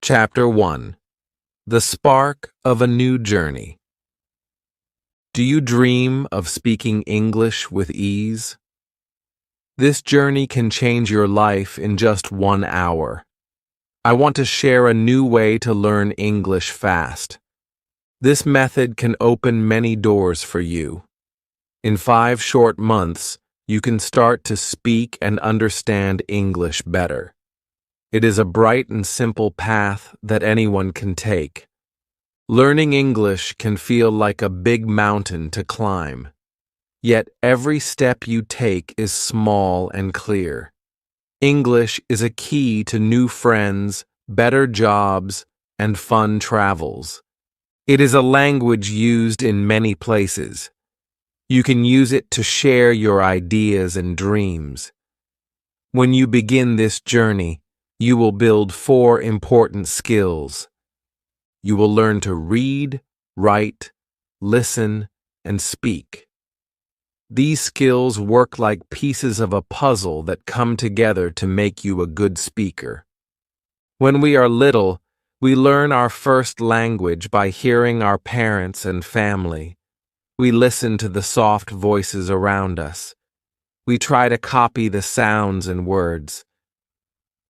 Chapter 1. The Spark of a New Journey. Do you dream of speaking English with ease? This journey can change your life in just 1 hour. I want to share a new way to learn English fast. This method can open many doors for you. In 5 short months, you can start to speak and understand English better. It is a bright and simple path that anyone can take. Learning English can feel like a big mountain to climb. Yet every step you take is small and clear. English is a key to new friends, better jobs, and fun travels. It is a language used in many places. You can use it to share your ideas and dreams. When you begin this journey, you will build 4 important skills. You will learn to read, write, listen, and speak. These skills work like pieces of a puzzle that come together to make you a good speaker. When we are little, we learn our first language by hearing our parents and family. We listen to the soft voices around us. We try to copy the sounds and words.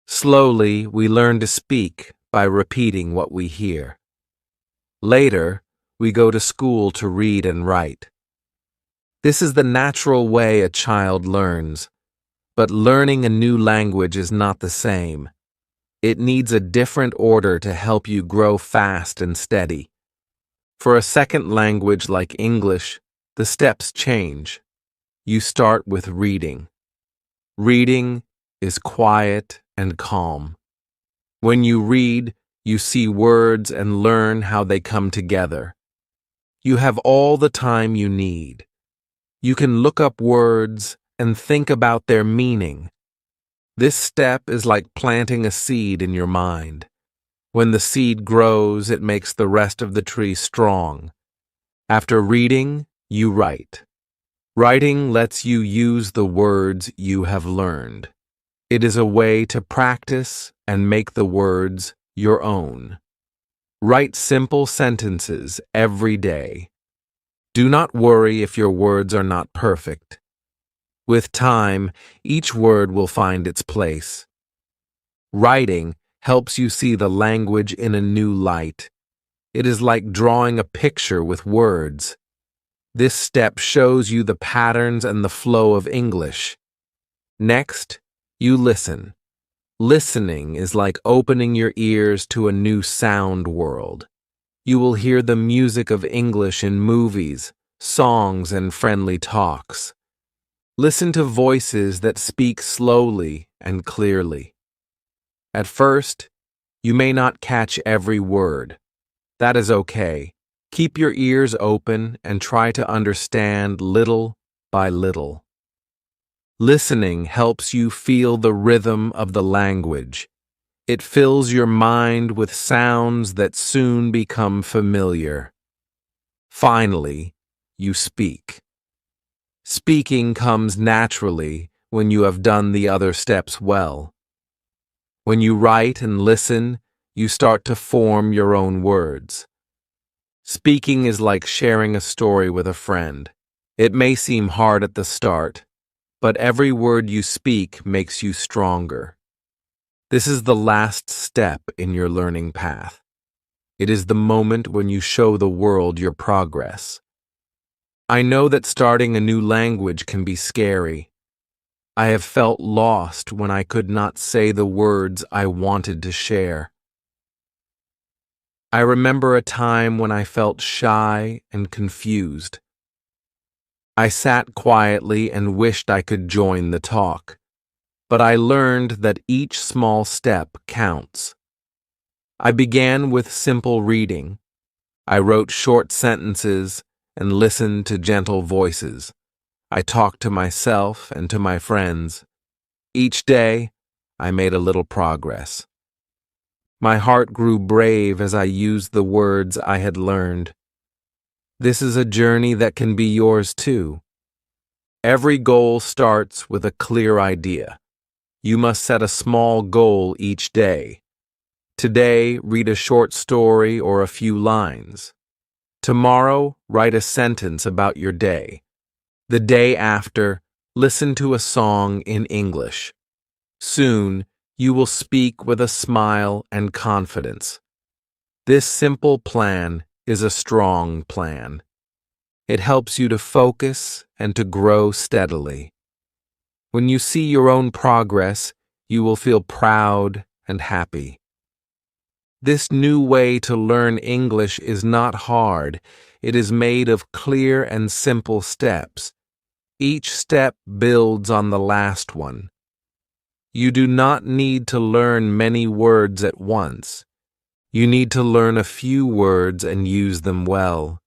Slowly, we learn to speak by repeating what we hear. Later, we go to school to read and write. This is the natural way a child learns, but learning a new language is not the same. It needs a different order to help you grow fast and steady. For a second language like English, the steps change. You start with reading. Reading is quiet and calm. When you read, you see words and learn how they come together. You have all the time you need. You can look up words and think about their meaning. This step is like planting a seed in your mind. When the seed grows, it makes the rest of the tree strong. After reading, you write. Writing lets you use the words you have learned. It is a way to practice and make the words your own. Write simple sentences every day. Do not worry if your words are not perfect. With time, each word will find its place. Writing helps you see the language in a new light. It is like drawing a picture with words. This step shows you the patterns and the flow of English. Next, you listen. Listening is like opening your ears to a new sound world. You will hear the music of English in movies, songs, and friendly talks. Listen to voices that speak slowly and clearly. At first, you may not catch every word. That is okay. Keep your ears open and try to understand little by little. Listening helps you feel the rhythm of the language. It fills your mind with sounds that soon become familiar. Finally, you speak. Speaking comes naturally when you have done the other steps well. When you write and listen, you start to form your own words. Speaking is like sharing a story with a friend. It may seem hard at the start, but every word you speak makes you stronger. This is the last step in your learning path. It is the moment when you show the world your progress. I know that starting a new language can be scary. I have felt lost when I could not say the words I wanted to share. I remember a time when I felt shy and confused. I sat quietly and wished I could join the talk, but I learned that each small step counts. I began with simple reading. I wrote short sentences and listened to gentle voices. I talked to myself and to my friends. Each day, I made a little progress. My heart grew brave as I used the words I had learned. This is a journey that can be yours too. Every goal starts with a clear idea. You must set a small goal each day. Today, read a short story or a few lines. Tomorrow, write a sentence about your day. The day after, listen to a song in English. Soon, you will speak with a smile and confidence. This simple plan is a strong plan. It helps you to focus and to grow steadily. When you see your own progress, you will feel proud and happy. This new way to learn English is not hard. It is made of clear and simple steps. Each step builds on the last one. You do not need to learn many words at once. You need to learn a few words and use them well.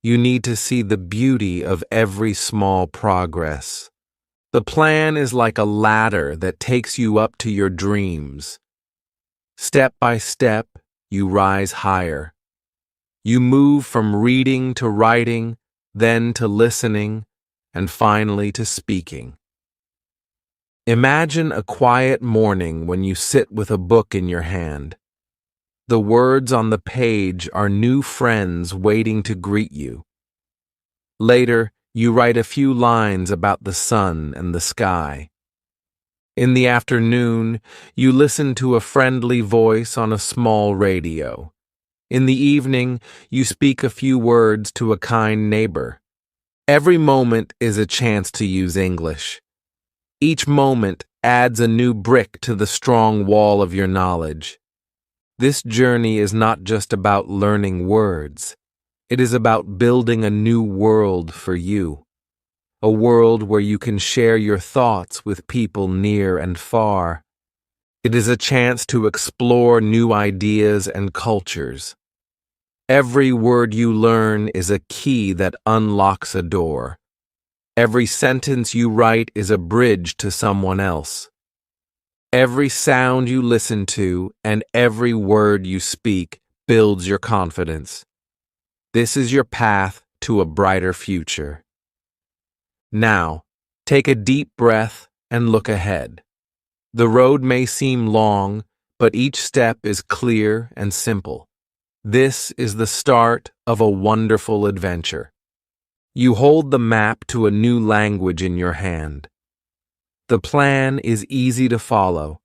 You need to see the beauty of every small progress. The plan is like a ladder that takes you up to your dreams. Step by step, you rise higher. You move from reading to writing, then to listening, and finally to speaking. Imagine a quiet morning when you sit with a book in your hand. The words on the page are new friends waiting to greet you. Later, you write a few lines about the sun and the sky. In the afternoon, you listen to a friendly voice on a small radio. In the evening, you speak a few words to a kind neighbor. Every moment is a chance to use English. Each moment adds a new brick to the strong wall of your knowledge. This journey is not just about learning words. It is about building a new world for you. A world where you can share your thoughts with people near and far. It is a chance to explore new ideas and cultures. Every word you learn is a key that unlocks a door. Every sentence you write is a bridge to someone else. Every sound you listen to and every word you speak builds your confidence. This is your path to a brighter future. Now, take a deep breath and look ahead. The road may seem long, but each step is clear and simple. This is the start of a wonderful adventure. You hold the map to a new language in your hand. The plan is easy to follow,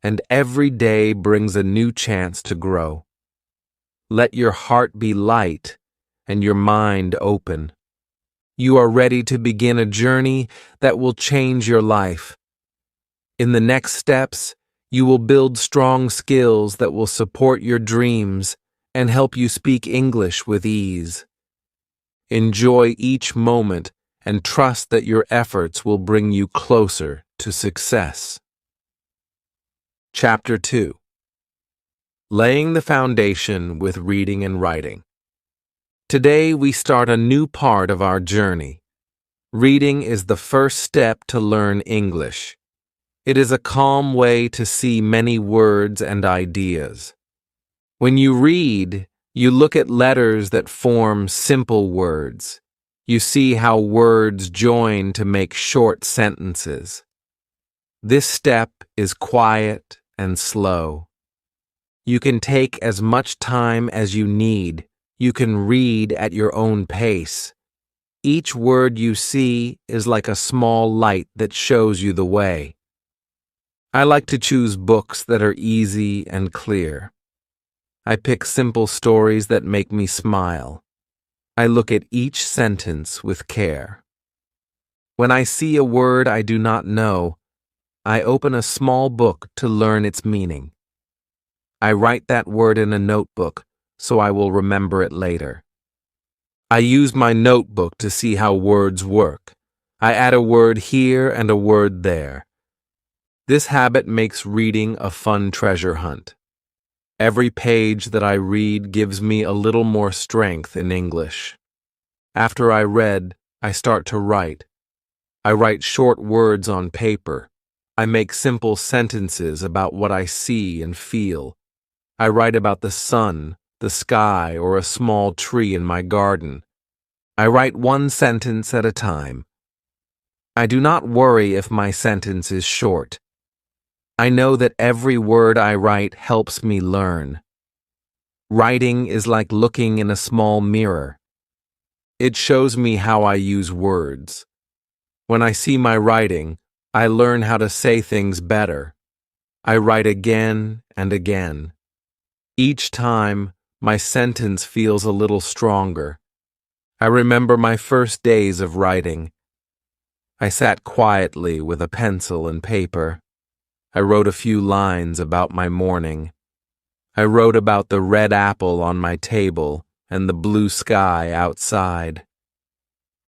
and every day brings a new chance to grow. Let your heart be light and your mind open. You are ready to begin a journey that will change your life. In the next steps, you will build strong skills that will support your dreams and help you speak English with ease. Enjoy each moment and trust that your efforts will bring you closer to success. Chapter 2. Laying the Foundation with Reading and Writing. Today we start a new part of our journey. Reading is the first step to learn English. It is a calm way to see many words and ideas. When you read, you look at letters that form simple words. You see how words join to make short sentences. This step is quiet and slow. You can take as much time as you need. You can read at your own pace. Each word you see is like a small light that shows you the way. I like to choose books that are easy and clear. I pick simple stories that make me smile. I look at each sentence with care. When I see a word I do not know, I open a small book to learn its meaning. I write that word in a notebook so I will remember it later. I use my notebook to see how words work. I add a word here and a word there. This habit makes reading a fun treasure hunt. Every page that I read gives me a little more strength in English. After I read, I start to write. I write short words on paper. I make simple sentences about what I see and feel. I write about the sun, the sky, or a small tree in my garden. I write one sentence at a time. I do not worry if my sentence is short. I know that every word I write helps me learn. Writing is like looking in a small mirror. It shows me how I use words. When I see my writing, I learn how to say things better. I write again and again. Each time, my sentence feels a little stronger. I remember my first days of writing. I sat quietly with a pencil and paper. I wrote a few lines about my morning. I wrote about the red apple on my table and the blue sky outside.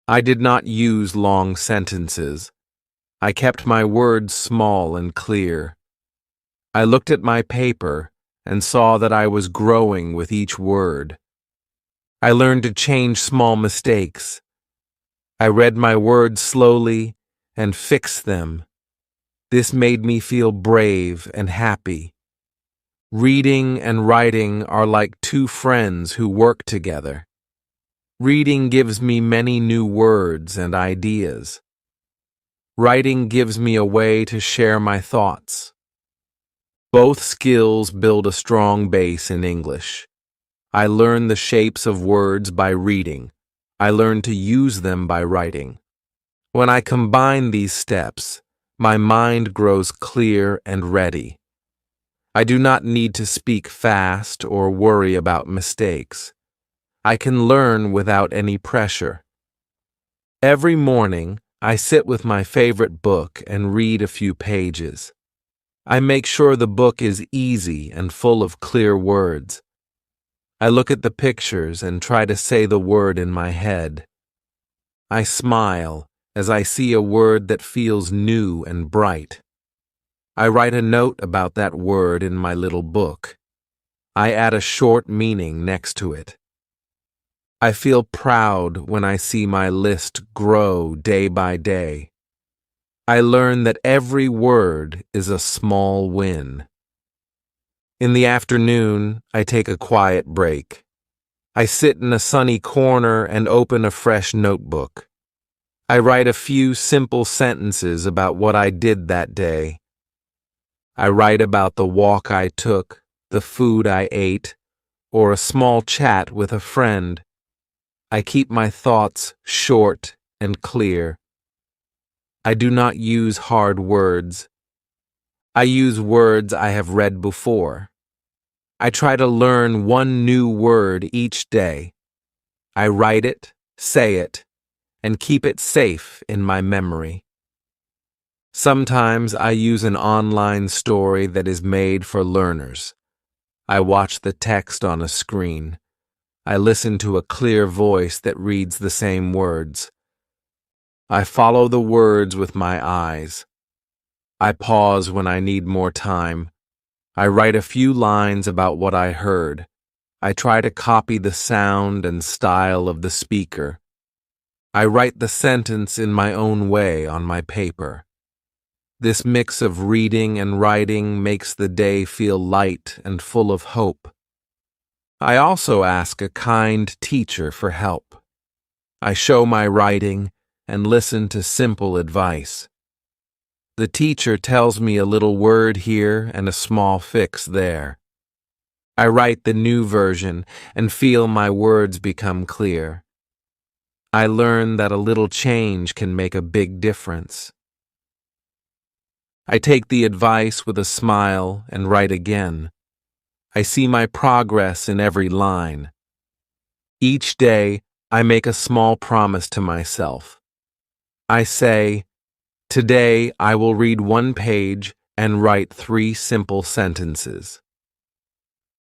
I did not use long sentences. I kept my words small and clear. I looked at my paper and saw that I was growing with each word. I learned to change small mistakes. I read my words slowly and fixed them. This made me feel brave and happy. Reading and writing are like two friends who work together. Reading gives me many new words and ideas. Writing gives me a way to share my thoughts. Both skills build a strong base in English. I learn the shapes of words by reading. I learn to use them by writing. When I combine these steps, my mind grows clear and ready. I do not need to speak fast or worry about mistakes. I can learn without any pressure. Every morning, I sit with my favorite book and read a few pages. I make sure the book is easy and full of clear words. I look at the pictures and try to say the word in my head. I smile as I see a word that feels new and bright. I write a note about that word in my little book. I add a short meaning next to it. I feel proud when I see my list grow day by day. I learn that every word is a small win. In the afternoon, I take a quiet break. I sit in a sunny corner and open a fresh notebook. I write a few simple sentences about what I did that day. I write about the walk I took, the food I ate, or a small chat with a friend. I keep my thoughts short and clear. I do not use hard words. I use words I have read before. I try to learn one new word each day. I write it, say it, and keep it safe in my memory. Sometimes I use an online story that is made for learners. I watch the text on a screen. I listen to a clear voice that reads the same words. I follow the words with my eyes. I pause when I need more time. I write a few lines about what I heard. I try to copy the sound and style of the speaker. I write the sentence in my own way on my paper. This mix of reading and writing makes the day feel light and full of hope. I also ask a kind teacher for help. I show my writing and listen to simple advice. The teacher tells me a little word here and a small fix there. I write the new version and feel my words become clear. I learn that a little change can make a big difference. I take the advice with a smile and write again. I see my progress in every line. Each day, I make a small promise to myself. I say, today I will read one page and write 3 simple sentences.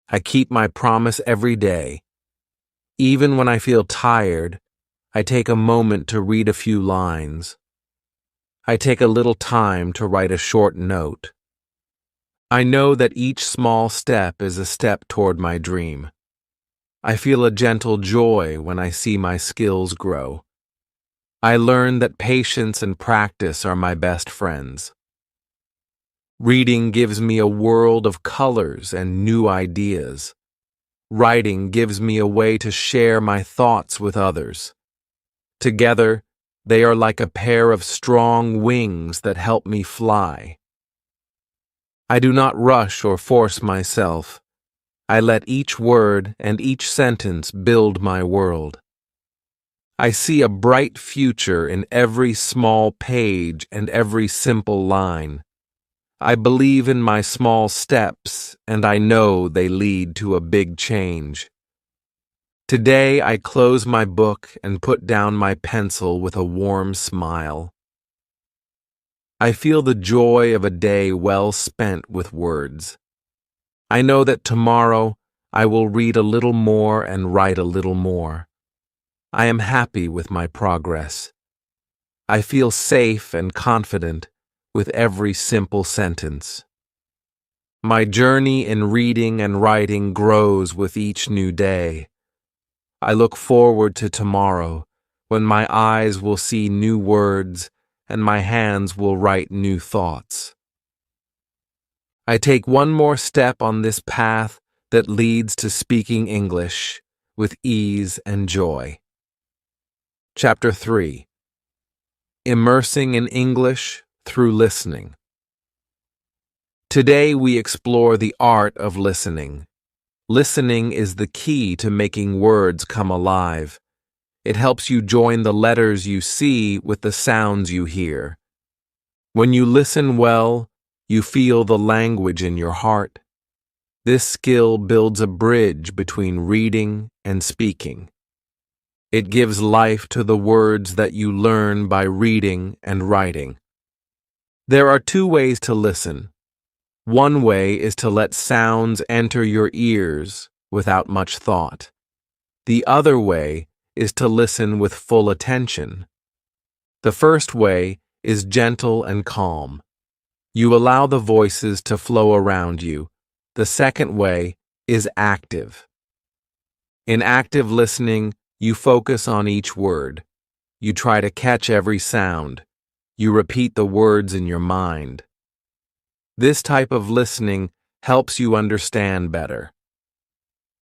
I keep my promise every day. Even when I feel tired, I take a moment to read a few lines. I take a little time to write a short note. I know that each small step is a step toward my dream. I feel a gentle joy when I see my skills grow. I learn that patience and practice are my best friends. Reading gives me a world of colors and new ideas. Writing gives me a way to share my thoughts with others. Together, they are like a pair of strong wings that help me fly. I do not rush or force myself. I let each word and each sentence build my world. I see a bright future in every small page and every simple line. I believe in my small steps, and I know they lead to a big change. Today I close my book and put down my pencil with a warm smile. I feel the joy of a day well spent with words. I know that tomorrow I will read a little more and write a little more. I am happy with my progress. I feel safe and confident with every simple sentence. My journey in reading and writing grows with each new day. I look forward to tomorrow, when my eyes will see new words and my hands will write new thoughts. I take one more step on this path that leads to speaking English with ease and joy. Chapter 3. Immersing in English through listening. Today we explore the art of listening. Listening is the key to making words come alive. It helps you join the letters you see with the sounds you hear. When you listen well, you feel the language in your heart. This skill builds a bridge between reading and speaking. It gives life to the words that you learn by reading and writing. There are two ways to listen. One way is to let sounds enter your ears without much thought. The other way is to listen with full attention. The first way is gentle and calm. You allow the voices to flow around you. The second way is active. In active listening, you focus on each word. You try to catch every sound. You repeat the words in your mind. This type of listening helps you understand better.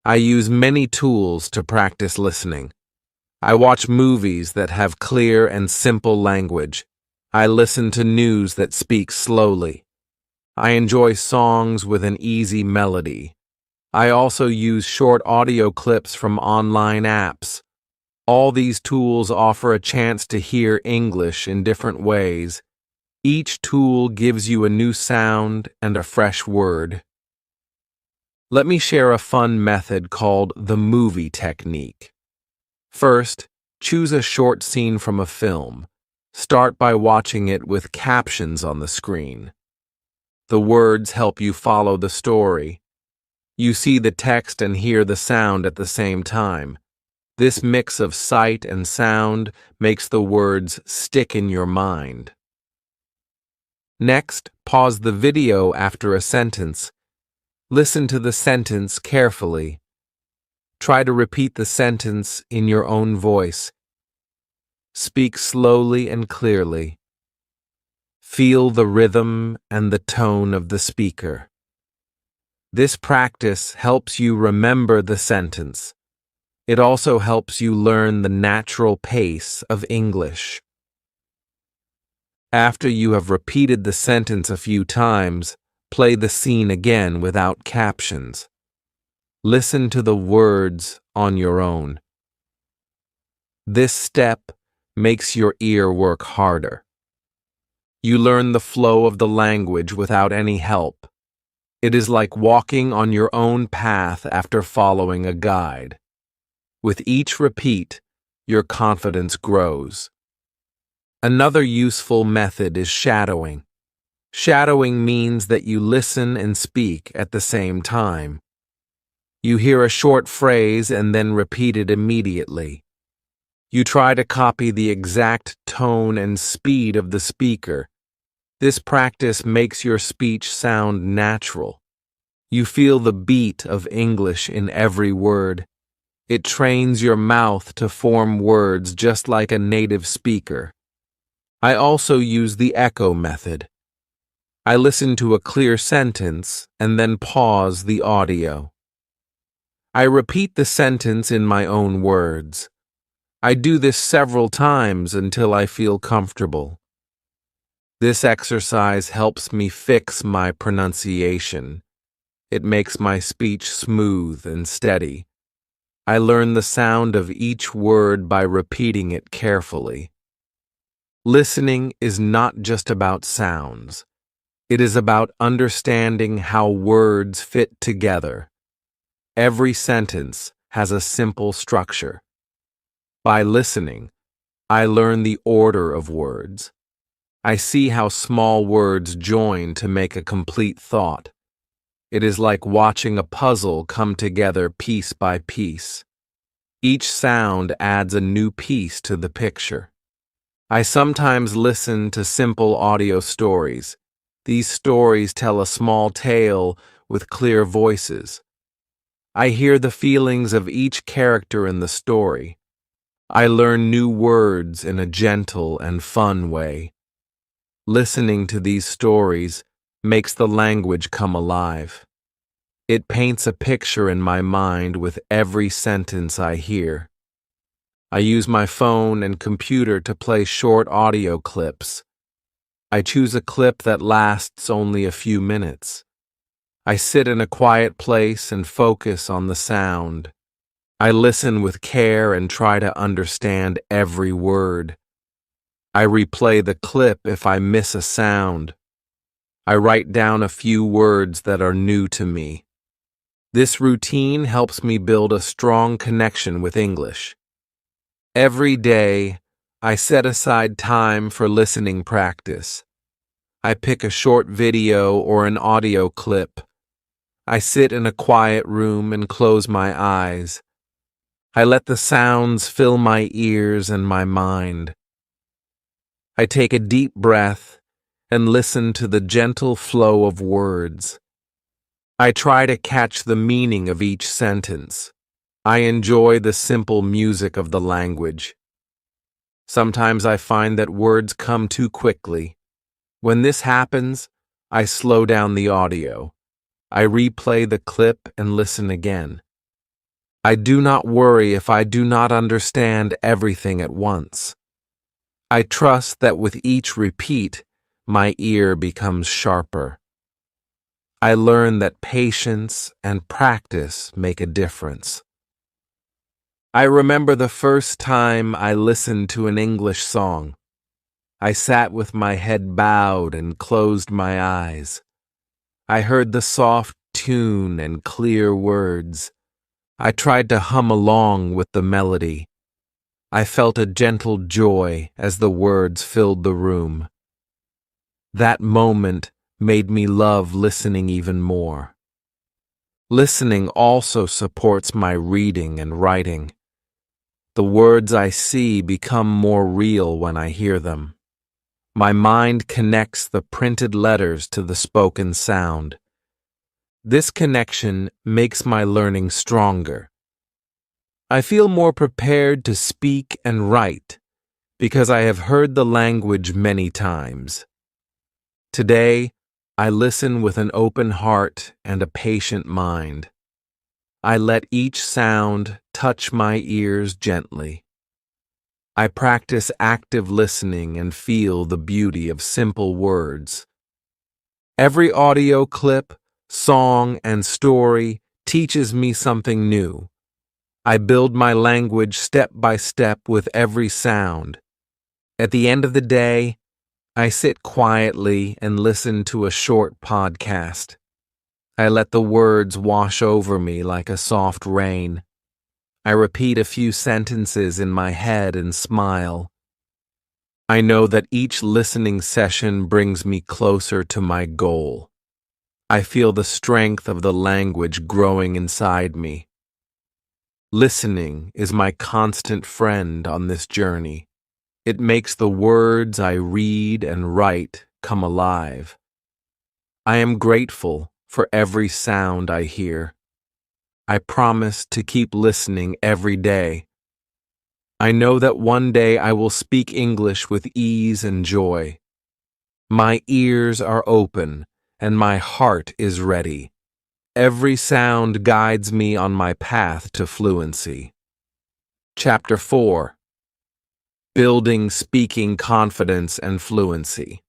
I use many tools to practice listening. I watch movies that have clear and simple language. I listen to news that speaks slowly. I enjoy songs with an easy melody. I also use short audio clips from online apps. All these tools offer a chance to hear English in different ways. Each tool gives you a new sound and a fresh word. Let me share a fun method called the movie technique. First, choose a short scene from a film. Start by watching it with captions on the screen. The words help you follow the story. You see the text and hear the sound at the same time. This mix of sight and sound makes the words stick in your mind. Next, pause the video after a sentence. Listen to the sentence carefully. Try to repeat the sentence in your own voice. Speak slowly and clearly. Feel the rhythm and the tone of the speaker. This practice helps you remember the sentence. It also helps you learn the natural pace of English. After you have repeated the sentence a few times, play the scene again without captions. Listen to the words on your own. This step makes your ear work harder. You learn the flow of the language without any help. It is like walking on your own path after following a guide. With each repeat, your confidence grows. Another useful method is shadowing. Shadowing means that you listen and speak at the same time. You hear a short phrase and then repeat it immediately. You try to copy the exact tone and speed of the speaker. This practice makes your speech sound natural. You feel the beat of English in every word. It trains your mouth to form words just like a native speaker. I also use the echo method. I listen to a clear sentence and then pause the audio. I repeat the sentence in my own words. I do this several times until I feel comfortable. This exercise helps me fix my pronunciation. It makes my speech smooth and steady. I learn the sound of each word by repeating it carefully. Listening is not just about sounds. It is about understanding how words fit together. Every sentence has a simple structure. By listening, I learn the order of words. I see how small words join to make a complete thought. It is like watching a puzzle come together piece by piece. Each sound adds a new piece to the picture. I sometimes listen to simple audio stories. These stories tell a small tale with clear voices. I hear the feelings of each character in the story. I learn new words in a gentle and fun way. Listening to these stories makes the language come alive. It paints a picture in my mind with every sentence I hear. I use my phone and computer to play short audio clips. I choose a clip that lasts only a few minutes. I sit in a quiet place and focus on the sound. I listen with care and try to understand every word. I replay the clip if I miss a sound. I write down a few words that are new to me. This routine helps me build a strong connection with English. Every day, I set aside time for listening practice. I pick a short video or an audio clip. I sit in a quiet room and close my eyes. I let the sounds fill my ears and my mind. I take a deep breath and listen to the gentle flow of words. I try to catch the meaning of each sentence. I enjoy the simple music of the language. Sometimes I find that words come too quickly. When this happens, I slow down the audio. I replay the clip and listen again. I do not worry if I do not understand everything at once. I trust that with each repeat, my ear becomes sharper. I learn that patience and practice make a difference. I remember the first time I listened to an English song. I sat with my head bowed and closed my eyes. I heard the soft tune and clear words. I tried to hum along with the melody. I felt a gentle joy as the words filled the room. That moment made me love listening even more. Listening also supports my reading and writing. The words I see become more real when I hear them. My mind connects the printed letters to the spoken sound. This connection makes my learning stronger. I feel more prepared to speak and write because I have heard the language many times. Today, I listen with an open heart and a patient mind. I let each sound touch my ears gently. I practice active listening and feel the beauty of simple words. Every audio clip, song, and story teaches me something new. I build my language step by step with every sound. At the end of the day, I sit quietly and listen to a short podcast. I let the words wash over me like a soft rain. I repeat a few sentences in my head and smile. I know that each listening session brings me closer to my goal. I feel the strength of the language growing inside me. Listening is my constant friend on this journey. It makes the words I read and write come alive. I am grateful for every sound I hear. I promise to keep listening every day. I know that one day I will speak English with ease and joy. My ears are open and my heart is ready. Every sound guides me on my path to fluency. Chapter 4. Building Speaking Confidence and Fluency.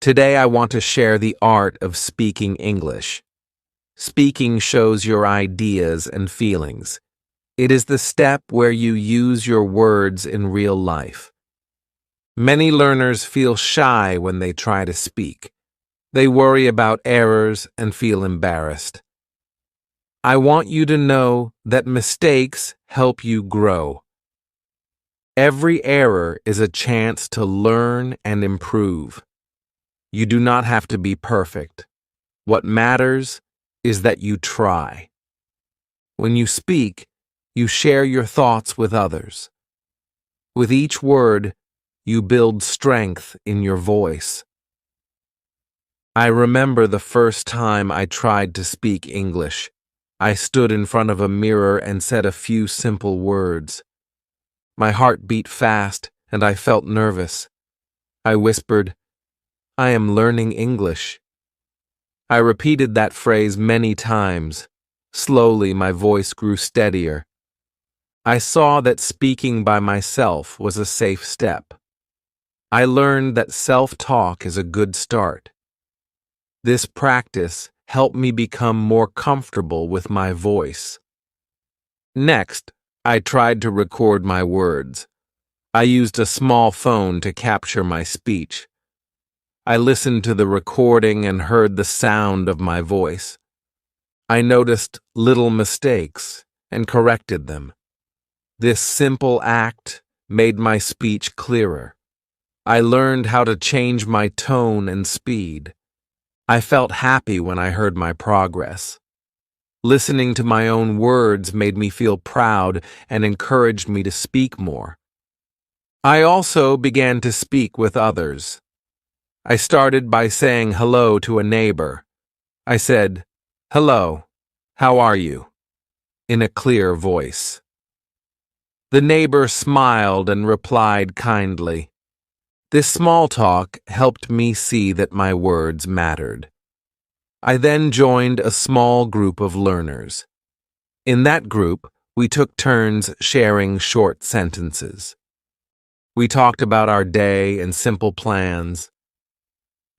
Today I want to share the art of speaking English. Speaking shows your ideas and feelings. It is the step where you use your words in real life. Many learners feel shy when they try to speak. They worry about errors and feel embarrassed. I want you to know that mistakes help you grow. Every error is a chance to learn and improve. You do not have to be perfect. What matters is that you try. When you speak, you share your thoughts with others. With each word, you build strength in your voice. I remember the first time I tried to speak English. I stood in front of a mirror and said a few simple words. My heart beat fast and I felt nervous. I whispered, "I am learning English." I repeated that phrase many times. Slowly, my voice grew steadier. I saw that speaking by myself was a safe step. I learned that self-talk is a good start. This practice helped me become more comfortable with my voice. Next, I tried to record my words. I used a small phone to capture my speech. I listened to the recording and heard the sound of my voice. I noticed little mistakes and corrected them. This simple act made my speech clearer. I learned how to change my tone and speed. I felt happy when I heard my progress. Listening to my own words made me feel proud and encouraged me to speak more. I also began to speak with others. I started by saying hello to a neighbor. I said, "Hello, how are you?" in a clear voice. The neighbor smiled and replied kindly. This small talk helped me see that my words mattered. I then joined a small group of learners. In that group, we took turns sharing short sentences. We talked about our day and simple plans.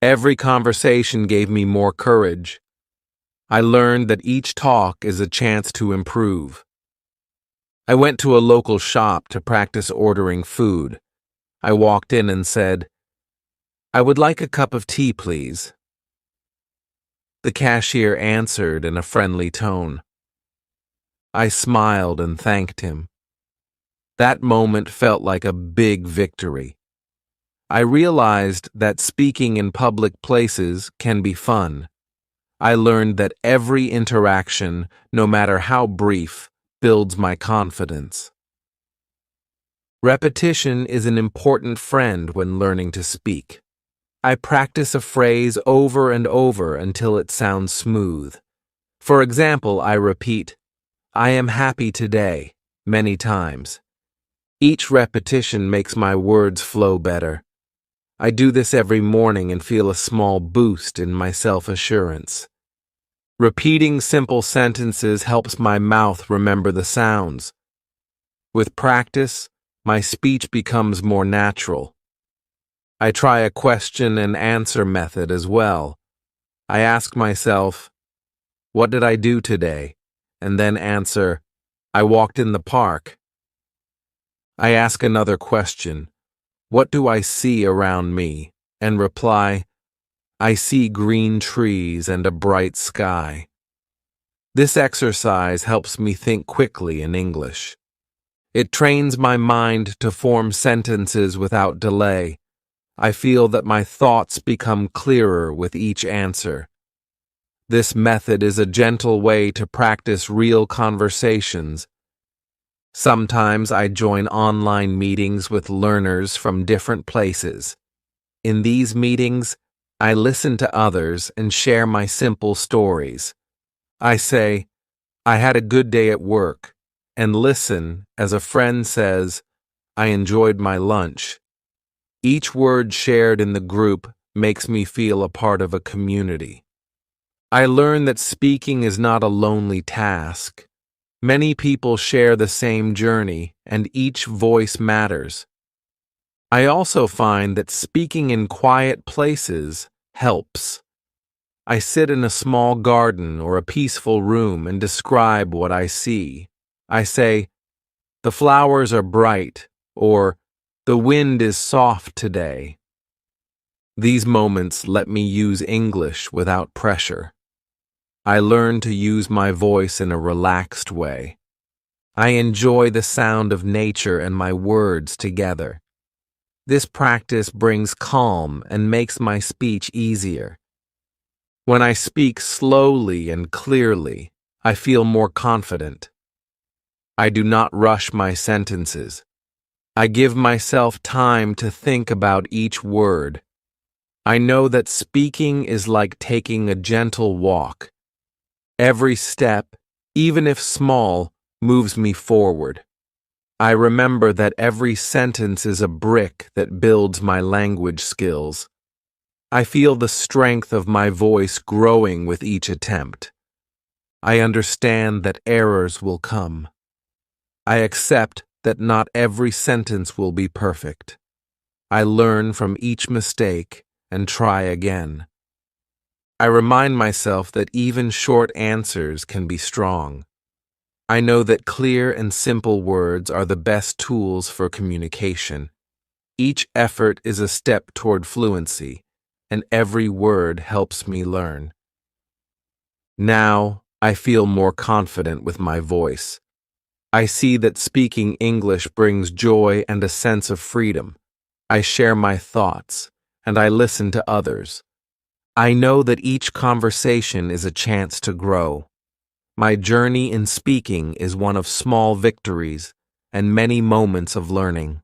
Every conversation gave me more courage. I learned that each talk is a chance to improve. I went to a local shop to practice ordering food. I walked in and said, "I would like a cup of tea, please." The cashier answered in a friendly tone. I smiled and thanked him. That moment felt like a big victory. I realized that speaking in public places can be fun. I learned that every interaction, no matter how brief, builds my confidence. Repetition is an important friend when learning to speak. I practice a phrase over and over until it sounds smooth. For example, I repeat, "I am happy today," many times. Each repetition makes my words flow better. I do this every morning and feel a small boost in my self-assurance. Repeating simple sentences helps my mouth remember the sounds. With practice, my speech becomes more natural. I try a question and answer method as well. I ask myself, "What did I do today?" and then answer, "I walked in the park." I ask another question, "What do I see around me?" and reply, "I see green trees and a bright sky." This exercise helps me think quickly in English. It trains my mind to form sentences without delay. I feel that my thoughts become clearer with each answer. This method is a gentle way to practice real conversations. Sometimes I join online meetings with learners from different places. In these meetings, I listen to others and share my simple stories. I say, "I had a good day at work," and listen as a friend says, "I enjoyed my lunch." Each word shared in the group makes me feel a part of a community. I learn that speaking is not a lonely task. Many people share the same journey, and each voice matters. I also find that speaking in quiet places helps. I sit in a small garden or a peaceful room and describe what I see. I say, "The flowers are bright," or "The wind is soft today." These moments let me use English without pressure. I learn to use my voice in a relaxed way. I enjoy the sound of nature and my words together. This practice brings calm and makes my speech easier. When I speak slowly and clearly, I feel more confident. I do not rush my sentences. I give myself time to think about each word. I know that speaking is like taking a gentle walk. Every step, even if small, moves me forward. I remember that every sentence is a brick that builds my language skills. I feel the strength of my voice growing with each attempt. I understand that errors will come. I accept that not every sentence will be perfect. I learn from each mistake and try again. I remind myself that even short answers can be strong. I know that clear and simple words are the best tools for communication. Each effort is a step toward fluency, and every word helps me learn. Now, I feel more confident with my voice. I see that speaking English brings joy and a sense of freedom. I share my thoughts, and I listen to others. I know that each conversation is a chance to grow. My journey in speaking is one of small victories and many moments of learning.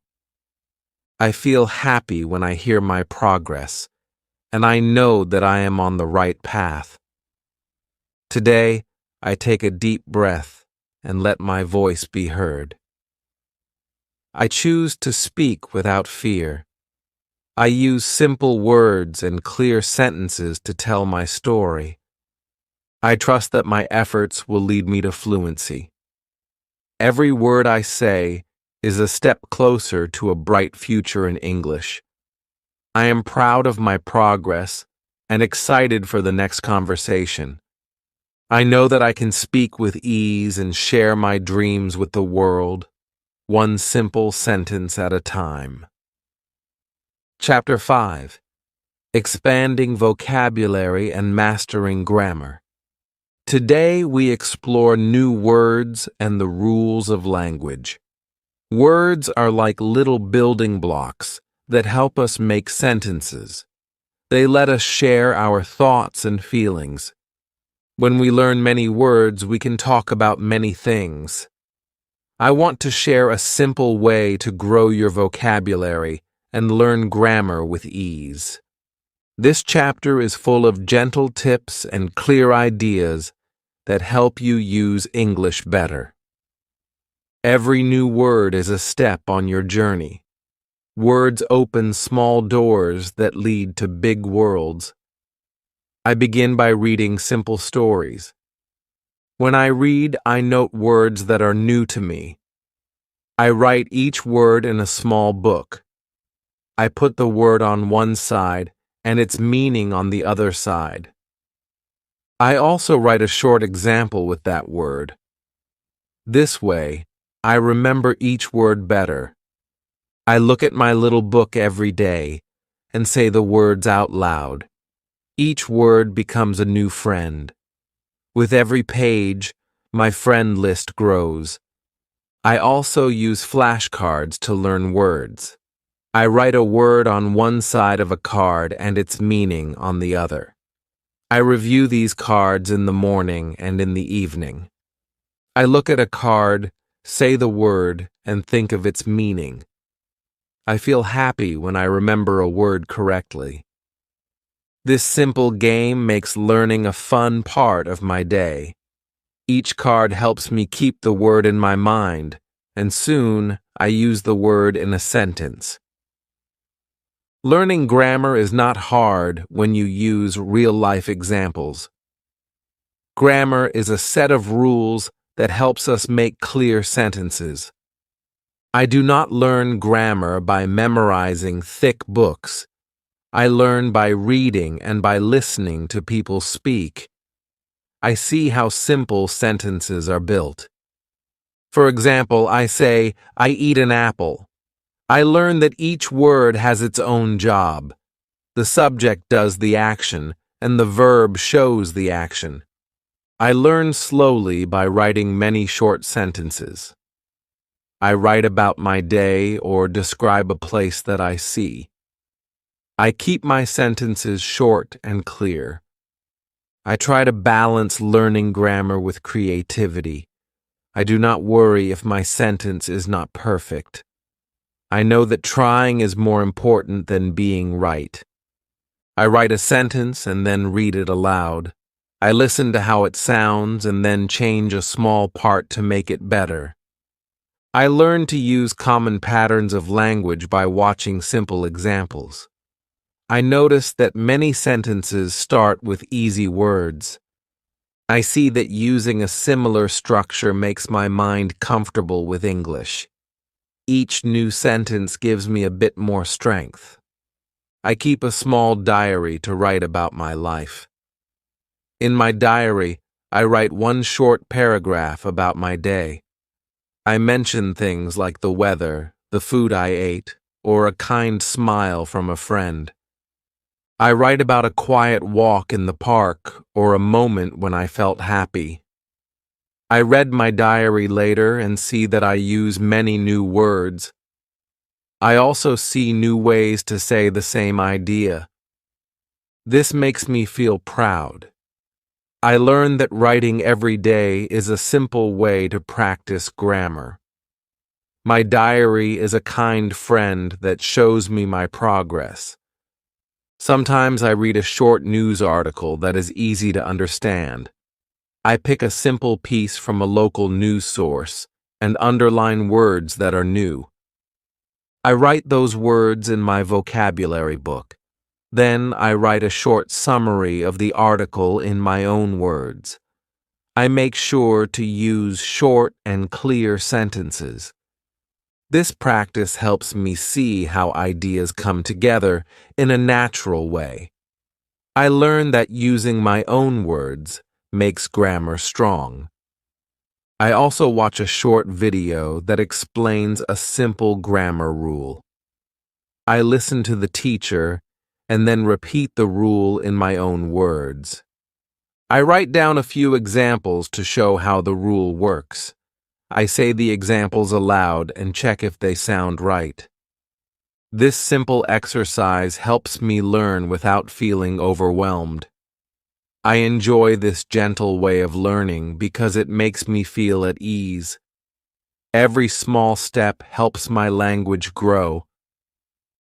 I feel happy when I hear my progress, and I know that I am on the right path. Today, I take a deep breath and let my voice be heard. I choose to speak without fear. I use simple words and clear sentences to tell my story. I trust that my efforts will lead me to fluency. Every word I say is a step closer to a bright future in English. I am proud of my progress and excited for the next conversation. I know that I can speak with ease and share my dreams with the world, one simple sentence at a time. Chapter 5. Expanding Vocabulary and Mastering Grammar. Today we explore new words and the rules of language. Words are like little building blocks that help us make sentences. They let us share our thoughts and feelings. When we learn many words, we can talk about many things. I want to share a simple way to grow your vocabulary and learn grammar with ease. This chapter is full of gentle tips and clear ideas that help you use English better. Every new word is a step on your journey. Words open small doors that lead to big worlds. I begin by reading simple stories. When I read, I note words that are new to me. I write each word in a small book. I put the word on one side and its meaning on the other side. I also write a short example with that word. This way, I remember each word better. I look at my little book every day and say the words out loud. Each word becomes a new friend. With every page, my friend list grows. I also use flashcards to learn words. I write a word on one side of a card and its meaning on the other. I review these cards in the morning and in the evening. I look at a card, say the word, and think of its meaning. I feel happy when I remember a word correctly. This simple game makes learning a fun part of my day. Each card helps me keep the word in my mind, and soon I use the word in a sentence. Learning grammar is not hard when you use real-life examples. Grammar is a set of rules that helps us make clear sentences. I do not learn grammar by memorizing thick books. I learn by reading and by listening to people speak. I see how simple sentences are built. For example, I say, I eat an apple. I learn that each word has its own job. The subject does the action, and the verb shows the action. I learn slowly by writing many short sentences. I write about my day or describe a place that I see. I keep my sentences short and clear. I try to balance learning grammar with creativity. I do not worry if my sentence is not perfect. I know that trying is more important than being right. I write a sentence and then read it aloud. I listen to how it sounds and then change a small part to make it better. I learn to use common patterns of language by watching simple examples. I notice that many sentences start with easy words. I see that using a similar structure makes my mind comfortable with English. Each new sentence gives me a bit more strength. I keep a small diary to write about my life. In my diary, I write one short paragraph about my day. I mention things like the weather, the food I ate, or a kind smile from a friend. I write about a quiet walk in the park or a moment when I felt happy. I read my diary later and see that I use many new words. I also see new ways to say the same idea. This makes me feel proud. I learn that writing every day is a simple way to practice grammar. My diary is a kind friend that shows me my progress. Sometimes I read a short news article that is easy to understand. I pick a simple piece from a local news source and underline words that are new. I write those words in my vocabulary book. Then I write a short summary of the article in my own words. I make sure to use short and clear sentences. This practice helps me see how ideas come together in a natural way. I learn that using my own words makes grammar strong. I also watch a short video that explains a simple grammar rule. I listen to the teacher and then repeat the rule in my own words. I write down a few examples to show how the rule works. I say the examples aloud and check if they sound right. This simple exercise helps me learn without feeling overwhelmed. I enjoy this gentle way of learning because it makes me feel at ease. Every small step helps my language grow.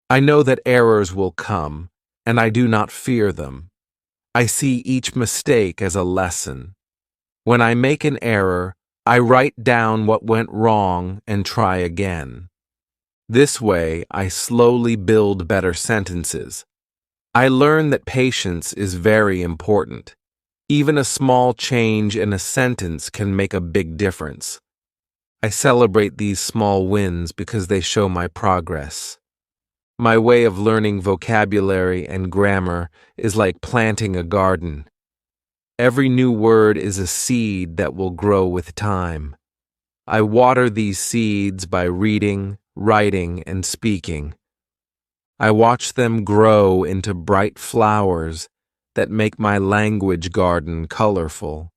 I know that errors will come, and I do not fear them. I see each mistake as a lesson. When I make an error, I write down what went wrong and try again. This way, I slowly build better sentences. I learn that patience is very important. Even a small change in a sentence can make a big difference. I celebrate these small wins because they show my progress. My way of learning vocabulary and grammar is like planting a garden. Every new word is a seed that will grow with time. I water these seeds by reading, writing, and speaking. I watch them grow into bright flowers that make my language garden colorful.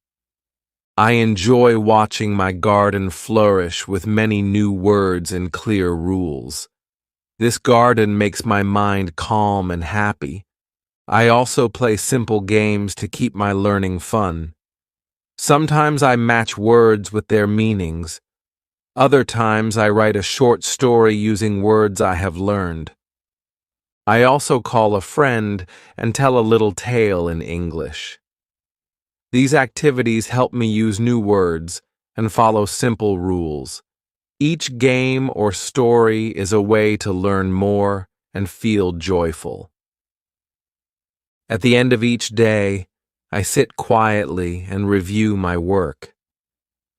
I enjoy watching my garden flourish with many new words and clear rules. This garden makes my mind calm and happy. I also play simple games to keep my learning fun. Sometimes I match words with their meanings. Other times I write a short story using words I have learned. I also call a friend and tell a little tale in English. These activities help me use new words and follow simple rules. Each game or story is a way to learn more and feel joyful. At the end of each day, I sit quietly and review my work.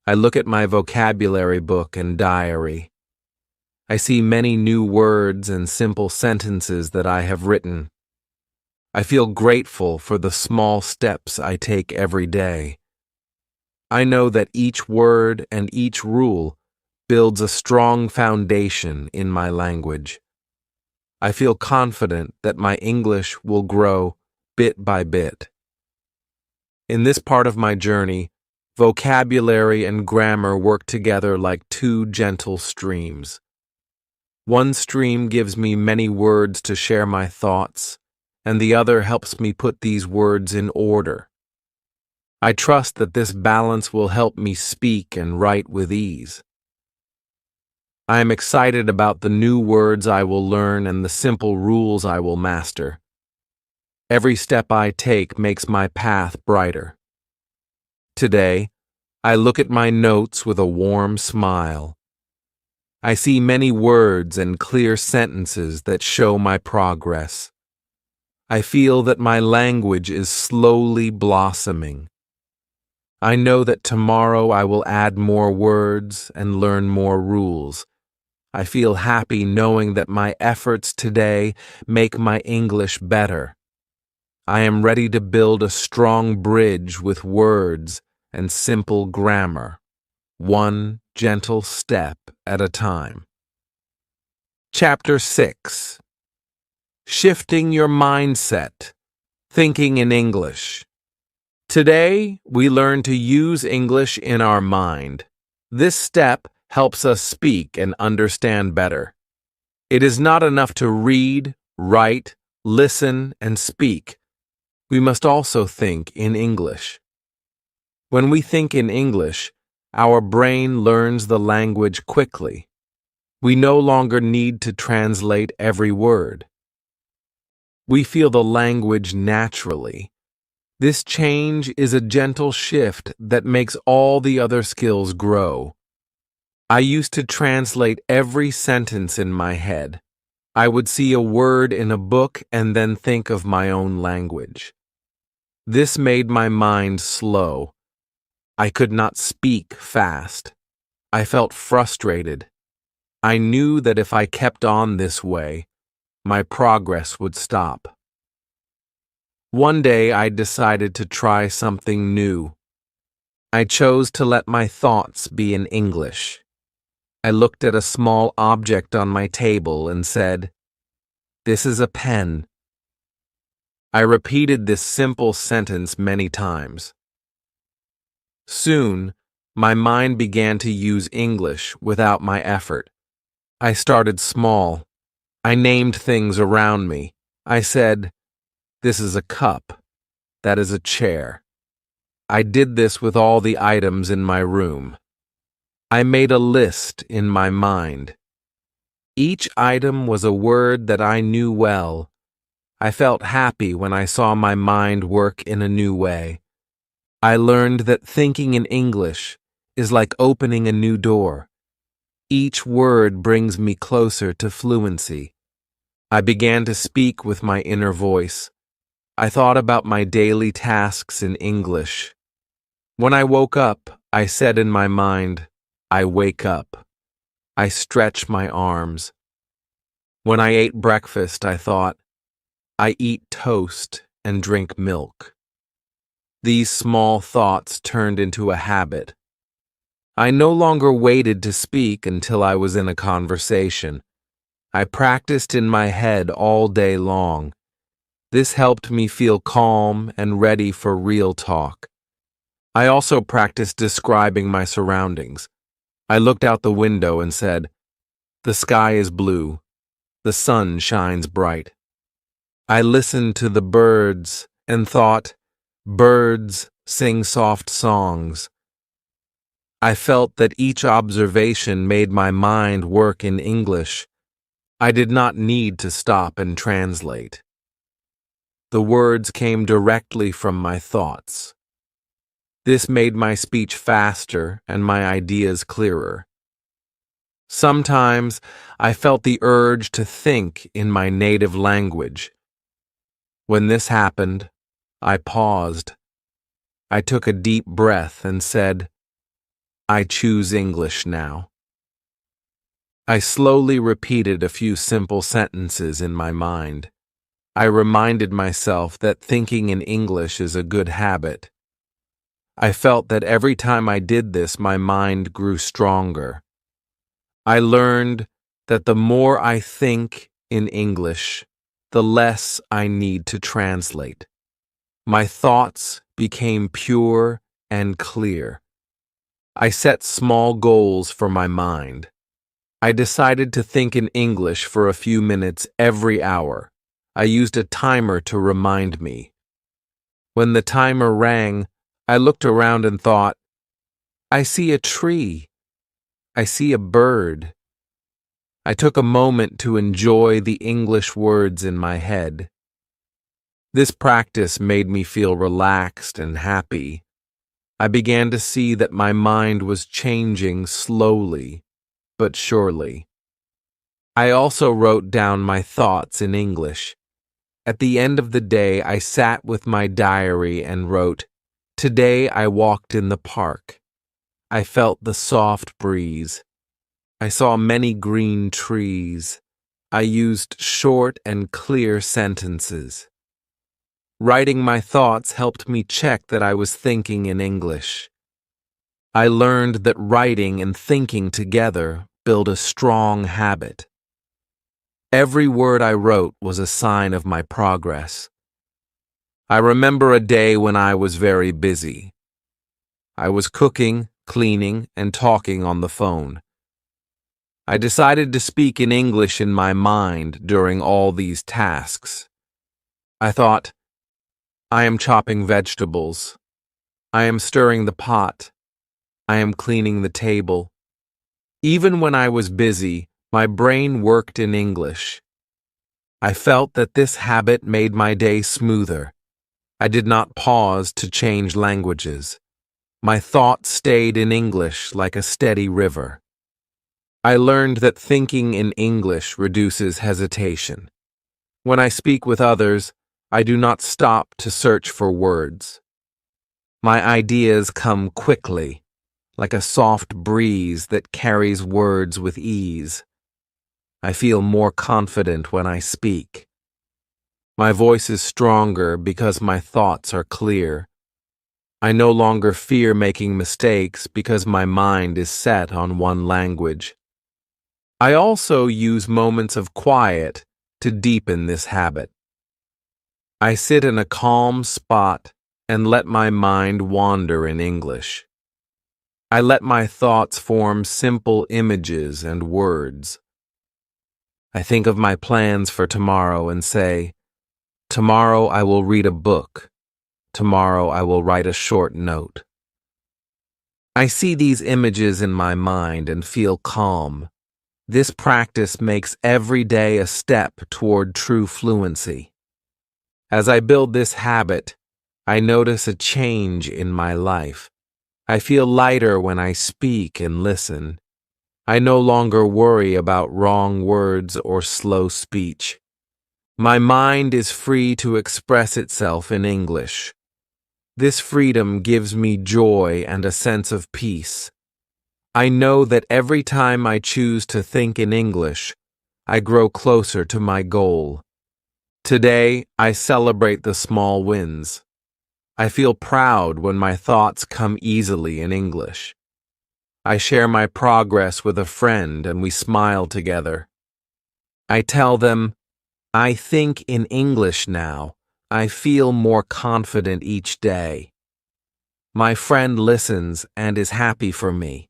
I look at my vocabulary book and diary. I see many new words and simple sentences that I have written. I feel grateful for the small steps I take every day. I know that each word and each rule builds a strong foundation in my language. I feel confident that my English will grow bit by bit. In this part of my journey, vocabulary and grammar work together like two gentle streams. One stream gives me many words to share my thoughts, and the other helps me put these words in order. I trust that this balance will help me speak and write with ease. I am excited about the new words I will learn and the simple rules I will master. Every step I take makes my path brighter. Today, I look at my notes with a warm smile. I see many words and clear sentences that show my progress. I feel that my language is slowly blossoming. I know that tomorrow I will add more words and learn more rules. I feel happy knowing that my efforts today make my English better. I am ready to build a strong bridge with words and simple grammar, one gentle step at a time. Chapter 6. Shifting Your Mindset, Thinking in English. Today, we learn to use English in our mind. This step helps us speak and understand better. It is not enough to read, write, listen, and speak. We must also think in English. When we think in English, our brain learns the language quickly. We no longer need to translate every word. We feel the language naturally. This change is a gentle shift that makes all the other skills grow. I used to translate every sentence in my head. I would see a word in a book and then think of my own language. This made my mind slow. I could not speak fast. I felt frustrated. I knew that if I kept on this way, my progress would stop. One day I decided to try something new. I chose to let my thoughts be in English. I looked at a small object on my table and said, "This is a pen." I repeated this simple sentence many times. Soon, my mind began to use English without my effort. I started small. I named things around me. I said, "This is a cup. That is a chair." I did this with all the items in my room. I made a list in my mind. Each item was a word that I knew well. I felt happy when I saw my mind work in a new way. I learned that thinking in English is like opening a new door. Each word brings me closer to fluency. I began to speak with my inner voice. I thought about my daily tasks in English. When I woke up, I said in my mind, "I wake up." I stretch my arms. When I ate breakfast, I thought, "I eat toast and drink milk." These small thoughts turned into a habit. I no longer waited to speak until I was in a conversation. I practiced in my head all day long. This helped me feel calm and ready for real talk. I also practiced describing my surroundings. I looked out the window and said, "The sky is blue. The sun shines bright." I listened to the birds and thought, "Birds sing soft songs." I felt that each observation made my mind work in English. I did not need to stop and translate. The words came directly from my thoughts. This made my speech faster and my ideas clearer. Sometimes I felt the urge to think in my native language. When this happened, I paused. I took a deep breath and said, "I choose English now." I slowly repeated a few simple sentences in my mind. I reminded myself that thinking in English is a good habit. I felt that every time I did this, my mind grew stronger. I learned that the more I think in English, the less I need to translate. My thoughts became pure and clear. I set small goals for my mind. I decided to think in English for a few minutes every hour. I used a timer to remind me. When the timer rang, I looked around and thought, I see a tree. I see a bird. I took a moment to enjoy the English words in my head. This practice made me feel relaxed and happy. I began to see that my mind was changing slowly, but surely. I also wrote down my thoughts in English. At the end of the day, I sat with my diary and wrote, Today I walked in the park. I felt the soft breeze. I saw many green trees. I used short and clear sentences. Writing my thoughts helped me check that I was thinking in English. I learned that writing and thinking together build a strong habit. Every word I wrote was a sign of my progress. I remember a day when I was very busy. I was cooking, cleaning, and talking on the phone. I decided to speak in English in my mind during all these tasks. I thought, I am chopping vegetables. I am stirring the pot. I am cleaning the table. Even when I was busy, my brain worked in English. I felt that this habit made my day smoother. I did not pause to change languages. My thoughts stayed in English like a steady river. I learned that thinking in English reduces hesitation. When I speak with others, I do not stop to search for words. My ideas come quickly, like a soft breeze that carries words with ease. I feel more confident when I speak. My voice is stronger because my thoughts are clear. I no longer fear making mistakes because my mind is set on one language. I also use moments of quiet to deepen this habit. I sit in a calm spot and let my mind wander in English. I let my thoughts form simple images and words. I think of my plans for tomorrow and say, Tomorrow I will read a book. Tomorrow I will write a short note. I see these images in my mind and feel calm. This practice makes every day a step toward true fluency. As I build this habit, I notice a change in my life. I feel lighter when I speak and listen. I no longer worry about wrong words or slow speech. My mind is free to express itself in English. This freedom gives me joy and a sense of peace. I know that every time I choose to think in English, I grow closer to my goal. Today, I celebrate the small wins. I feel proud when my thoughts come easily in English. I share my progress with a friend and we smile together. I tell them, I think in English now. I feel more confident each day. My friend listens and is happy for me.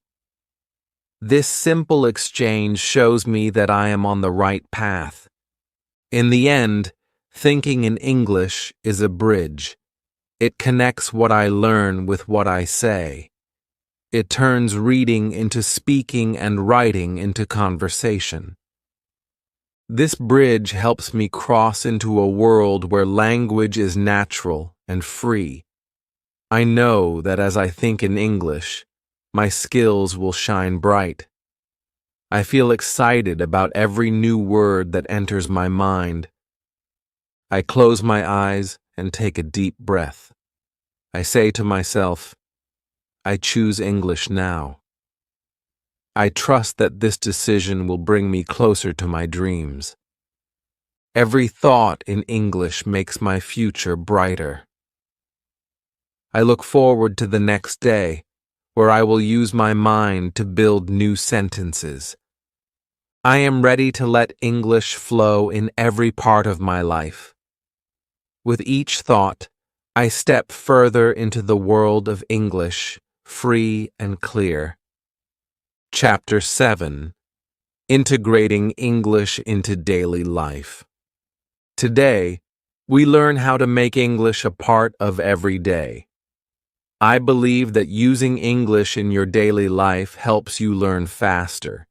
This simple exchange shows me that I am on the right path. In the end, thinking in English is a bridge. It connects what I learn with what I say. It turns reading into speaking and writing into conversation. This bridge helps me cross into a world where language is natural and free. I know that as I think in English, my skills will shine bright. I feel excited about every new word that enters my mind. I close my eyes and take a deep breath. I say to myself, I choose English now. I trust that this decision will bring me closer to my dreams. Every thought in English makes my future brighter. I look forward to the next day, where I will use my mind to build new sentences. I am ready to let English flow in every part of my life. With each thought, I step further into the world of English, free and clear. Chapter 7: Integrating English into Daily Life. Today, we learn how to make English a part of every day. I believe that using English in your daily life helps you learn faster.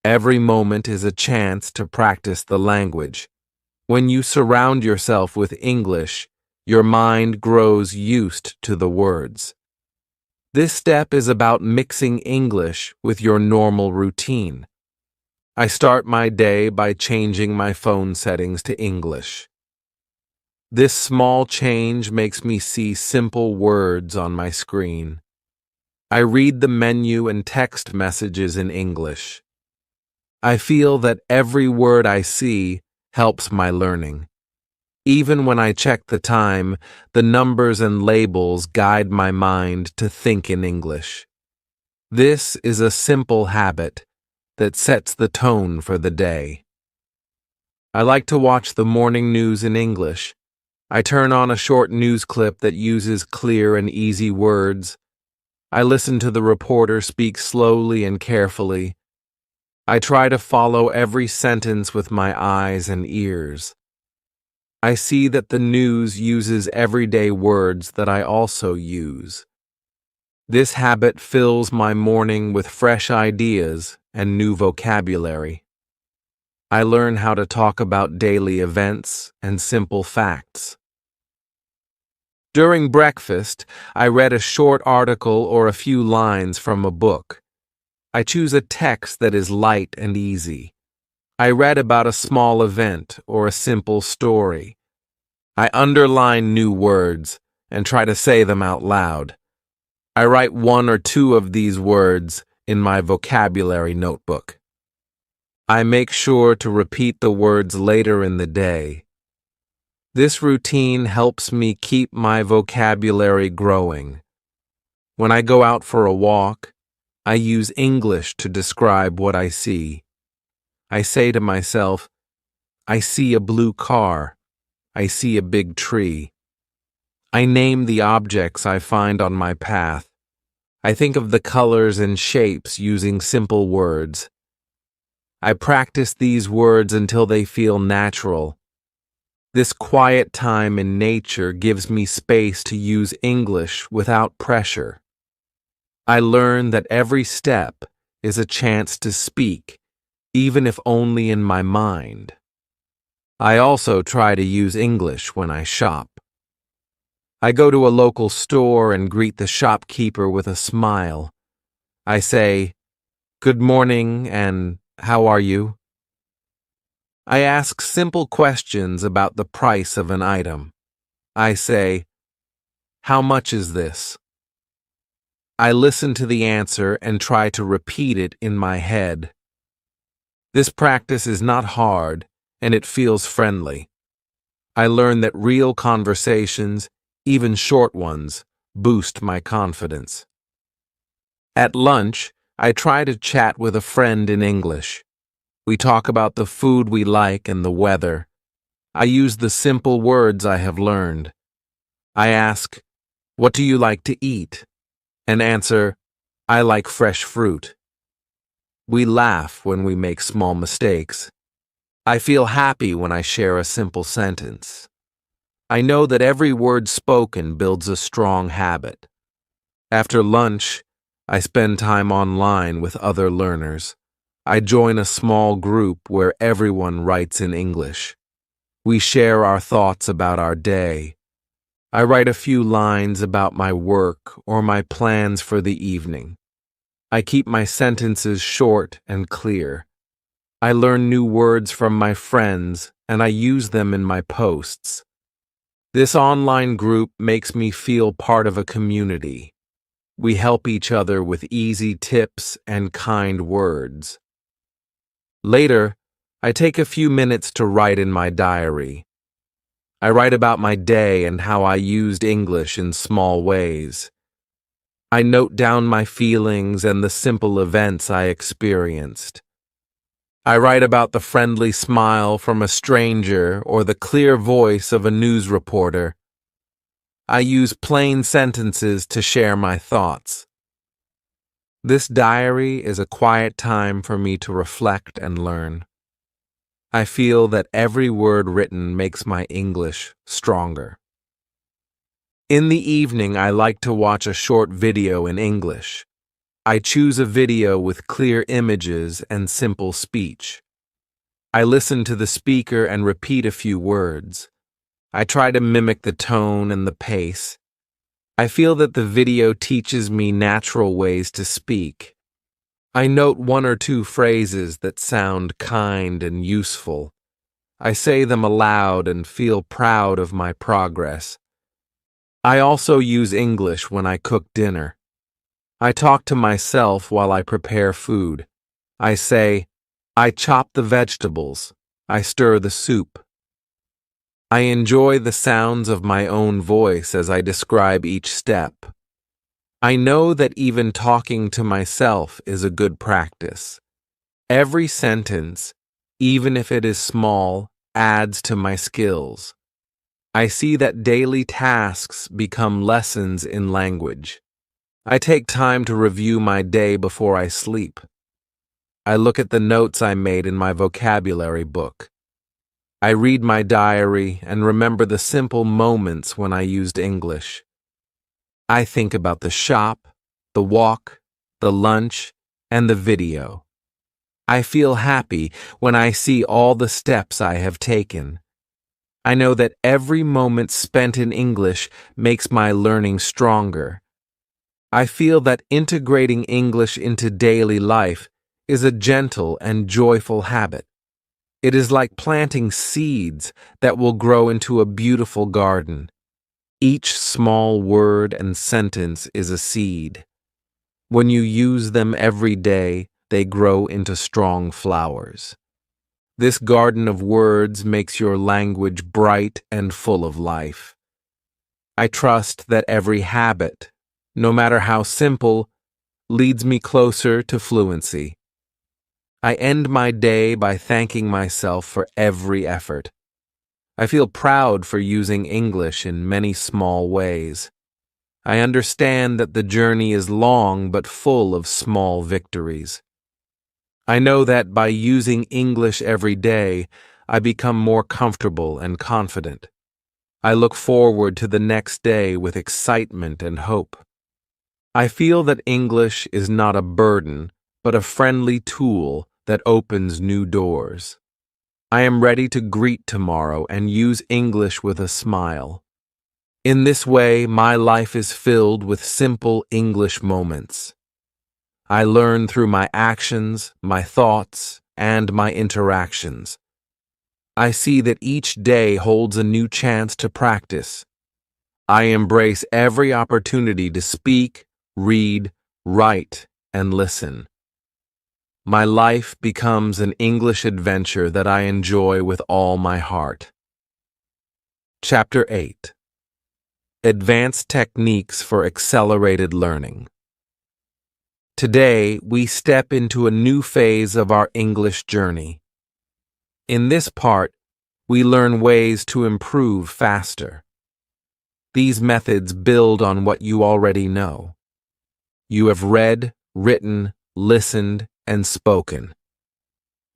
Every moment is a chance to practice the language. When you surround yourself with English, your mind grows used to the words. This step is about mixing English with your normal routine. I start my day by changing my phone settings to English. This small change makes me see simple words on my screen. I read the menu and text messages in English. I feel that every word I see helps my learning. Even when I check the time, the numbers and labels guide my mind to think in English. This is a simple habit that sets the tone for the day. I like to watch the morning news in English. I turn on a short news clip that uses clear and easy words. I listen to the reporter speak slowly and carefully. I try to follow every sentence with my eyes and ears. I see that the news uses everyday words that I also use. This habit fills my morning with fresh ideas and new vocabulary. I learn how to talk about daily events and simple facts. During breakfast, I read a short article or a few lines from a book. I choose a text that is light and easy. I read about a small event or a simple story. I underline new words and try to say them out loud. I write one or two of these words in my vocabulary notebook. I make sure to repeat the words later in the day. This routine helps me keep my vocabulary growing. When I go out for a walk, I use English to describe what I see. I say to myself, I see a blue car. I see a big tree. I name the objects I find on my path. I think of the colors and shapes using simple words. I practice these words until they feel natural. This quiet time in nature gives me space to use English without pressure. I learn that every step is a chance to speak, even if only in my mind. I also try to use English when I shop. I go to a local store and greet the shopkeeper with a smile. I say, "Good morning," and "How are you?" I ask simple questions about the price of an item. I say, "How much is this?" I listen to the answer and try to repeat it in my head. This practice is not hard, and it feels friendly. I learn that real conversations, even short ones, boost my confidence. At lunch, I try to chat with a friend in English. We talk about the food we like and the weather. I use the simple words I have learned. I ask, "What do you like to eat?" and answer, "I like fresh fruit." We laugh when we make small mistakes. I feel happy when I share a simple sentence. I know that every word spoken builds a strong habit. After lunch, I spend time online with other learners. I join a small group where everyone writes in English. We share our thoughts about our day. I write a few lines about my work or my plans for the evening. I keep my sentences short and clear. I learn new words from my friends and I use them in my posts. This online group makes me feel part of a community. We help each other with easy tips and kind words. Later, I take a few minutes to write in my diary. I write about my day and how I used English in small ways. I note down my feelings and the simple events I experienced. I write about the friendly smile from a stranger or the clear voice of a news reporter. I use plain sentences to share my thoughts. This diary is a quiet time for me to reflect and learn. I feel that every word written makes my English stronger. In the evening, I like to watch a short video in English. I choose a video with clear images and simple speech. I listen to the speaker and repeat a few words. I try to mimic the tone and the pace. I feel that the video teaches me natural ways to speak. I note one or two phrases that sound kind and useful. I say them aloud and feel proud of my progress. I also use English when I cook dinner. I talk to myself while I prepare food. I say, I chop the vegetables. I stir the soup. I enjoy the sounds of my own voice as I describe each step. I know that even talking to myself is a good practice. Every sentence, even if it is small, adds to my skills. I see that daily tasks become lessons in language. I take time to review my day before I sleep. I look at the notes I made in my vocabulary book. I read my diary and remember the simple moments when I used English. I think about the shop, the walk, the lunch, and the video. I feel happy when I see all the steps I have taken. I know that every moment spent in English makes my learning stronger. I feel that integrating English into daily life is a gentle and joyful habit. It is like planting seeds that will grow into a beautiful garden. Each small word and sentence is a seed. When you use them every day, they grow into strong flowers. This garden of words makes your language bright and full of life. I trust that every habit, no matter how simple, leads me closer to fluency. I end my day by thanking myself for every effort. I feel proud for using English in many small ways. I understand that the journey is long but full of small victories. I know that by using English every day, I become more comfortable and confident. I look forward to the next day with excitement and hope. I feel that English is not a burden, but a friendly tool that opens new doors. I am ready to greet tomorrow and use English with a smile. In this way, my life is filled with simple English moments. I learn through my actions, my thoughts, and my interactions. I see that each day holds a new chance to practice. I embrace every opportunity to speak, read, write, and listen. My life becomes an English adventure that I enjoy with all my heart. Chapter 8. Advanced Techniques for Accelerated Learning. Today, we step into a new phase of our English journey. In this part, we learn ways to improve faster. These methods build on what you already know. You have read, written, listened, and spoken.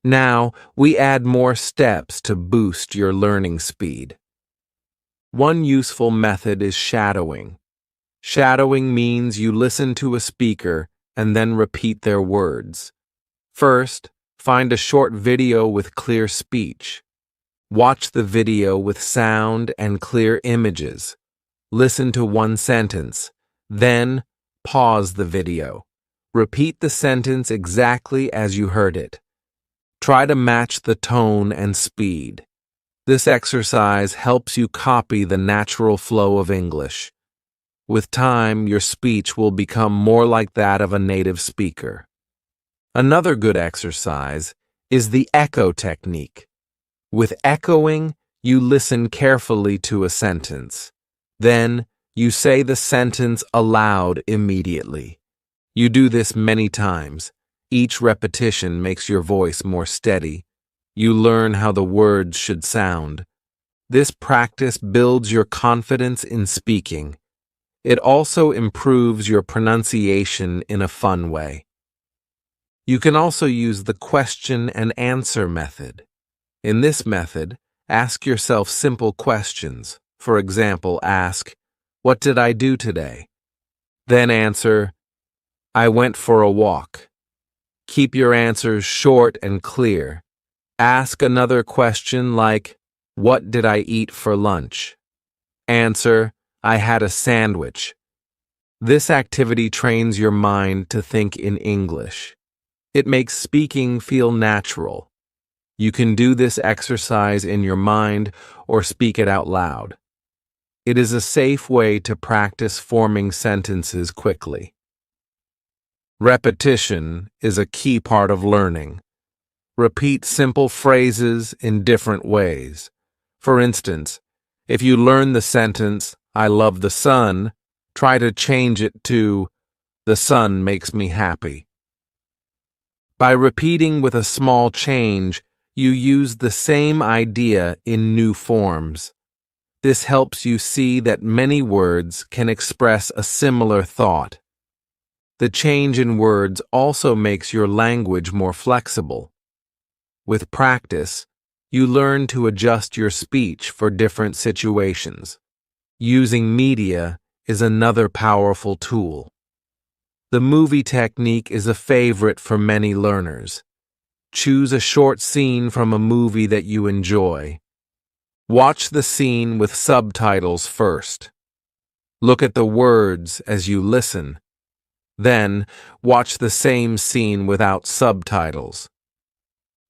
Now, we add more steps to boost your learning speed. One useful method is shadowing. Shadowing means you listen to a speaker and then repeat their words. First, find a short video with clear speech. Watch the video with sound and clear images. Listen to one sentence. Then, pause the video. Repeat the sentence exactly as you heard it. Try to match the tone and speed. This exercise helps you copy the natural flow of English. With time, your speech will become more like that of a native speaker. Another good exercise is the echo technique. With echoing, you listen carefully to a sentence. Then, you say the sentence aloud immediately. You do this many times. Each repetition makes your voice more steady. You learn how the words should sound. This practice builds your confidence in speaking. It also improves your pronunciation in a fun way. You can also use the question and answer method. In this method, ask yourself simple questions. For example, ask, "What did I do today?" Then answer, "I went for a walk." Keep your answers short and clear. Ask another question like, "What did I eat for lunch?" Answer, "I had a sandwich." This activity trains your mind to think in English. It makes speaking feel natural. You can do this exercise in your mind or speak it out loud. It is a safe way to practice forming sentences quickly. Repetition is a key part of learning. Repeat simple phrases in different ways. For instance, if you learn the sentence, "I love the sun," try to change it to, "The sun makes me happy." By repeating with a small change, you use the same idea in new forms. This helps you see that many words can express a similar thought. The change in words also makes your language more flexible. With practice, you learn to adjust your speech for different situations. Using media is another powerful tool. The movie technique is a favorite for many learners. Choose a short scene from a movie that you enjoy. Watch the scene with subtitles first. Look at the words as you listen. Then, watch the same scene without subtitles.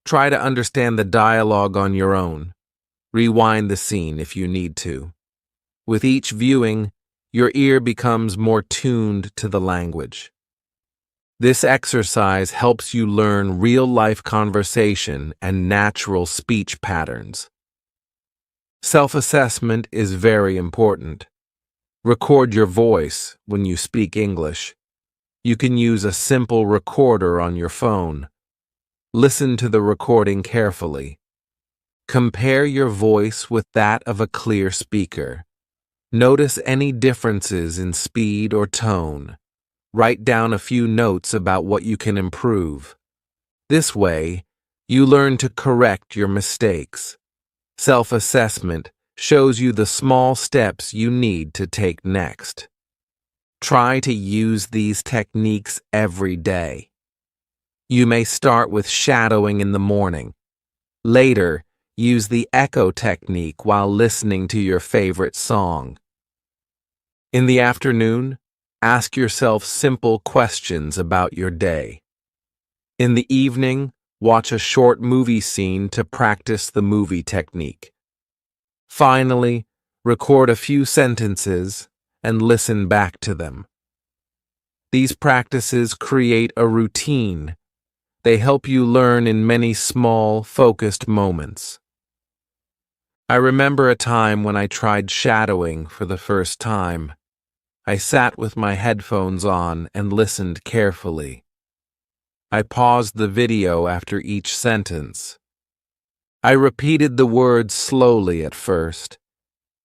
Try to understand the dialogue on your own. Rewind the scene if you need to. With each viewing, your ear becomes more tuned to the language. This exercise helps you learn real-life conversation and natural speech patterns. Self-assessment is very important. Record your voice when you speak English. You can use a simple recorder on your phone. Listen to the recording carefully. Compare your voice with that of a clear speaker. Notice any differences in speed or tone. Write down a few notes about what you can improve. This way, you learn to correct your mistakes. Self-assessment shows you the small steps you need to take next. Try to use these techniques every day. You may start with shadowing in the morning. Later, use the echo technique while listening to your favorite song. In the afternoon, ask yourself simple questions about your day. In the evening, watch a short movie scene to practice the movie technique. Finally, record a few sentences and listen back to them. These practices create a routine. They help you learn in many small, focused moments. I remember a time when I tried shadowing for the first time. I sat with my headphones on and listened carefully. I paused the video after each sentence. I repeated the words slowly at first.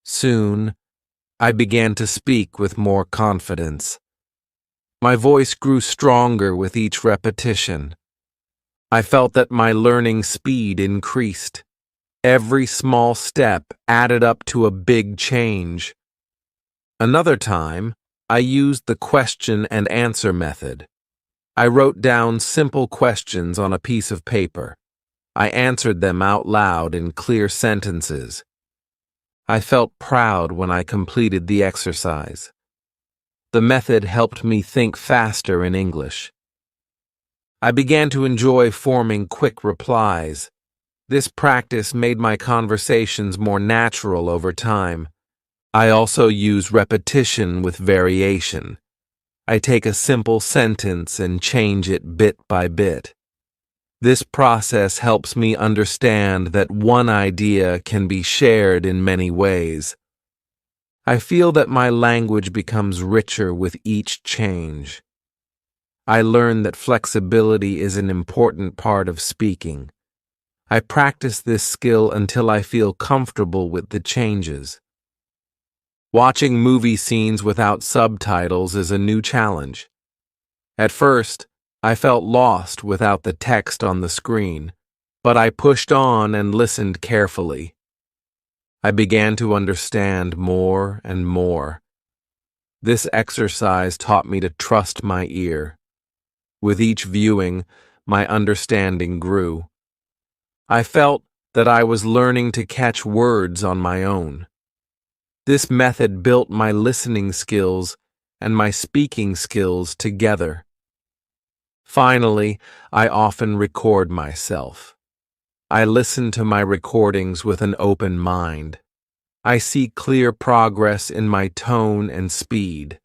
Soon, I began to speak with more confidence. My voice grew stronger with each repetition. I felt that my learning speed increased. Every small step added up to a big change. Another time, I used the question and answer method. I wrote down simple questions on a piece of paper. I answered them out loud in clear sentences. I felt proud when I completed the exercise. The method helped me think faster in English. I began to enjoy forming quick replies. This practice made my conversations more natural over time. I also use repetition with variation. I take a simple sentence and change it bit by bit. This process helps me understand that one idea can be shared in many ways. I feel that my language becomes richer with each change. I learn that flexibility is an important part of speaking. I practice this skill until I feel comfortable with the changes. Watching movie scenes without subtitles is a new challenge. At first, I felt lost without the text on the screen, but I pushed on and listened carefully. I began to understand more and more. This exercise taught me to trust my ear. With each viewing, my understanding grew. I felt that I was learning to catch words on my own. This method built my listening skills and my speaking skills together. Finally, I often record myself. I listen to my recordings with an open mind. I see clear progress in my tone and speed.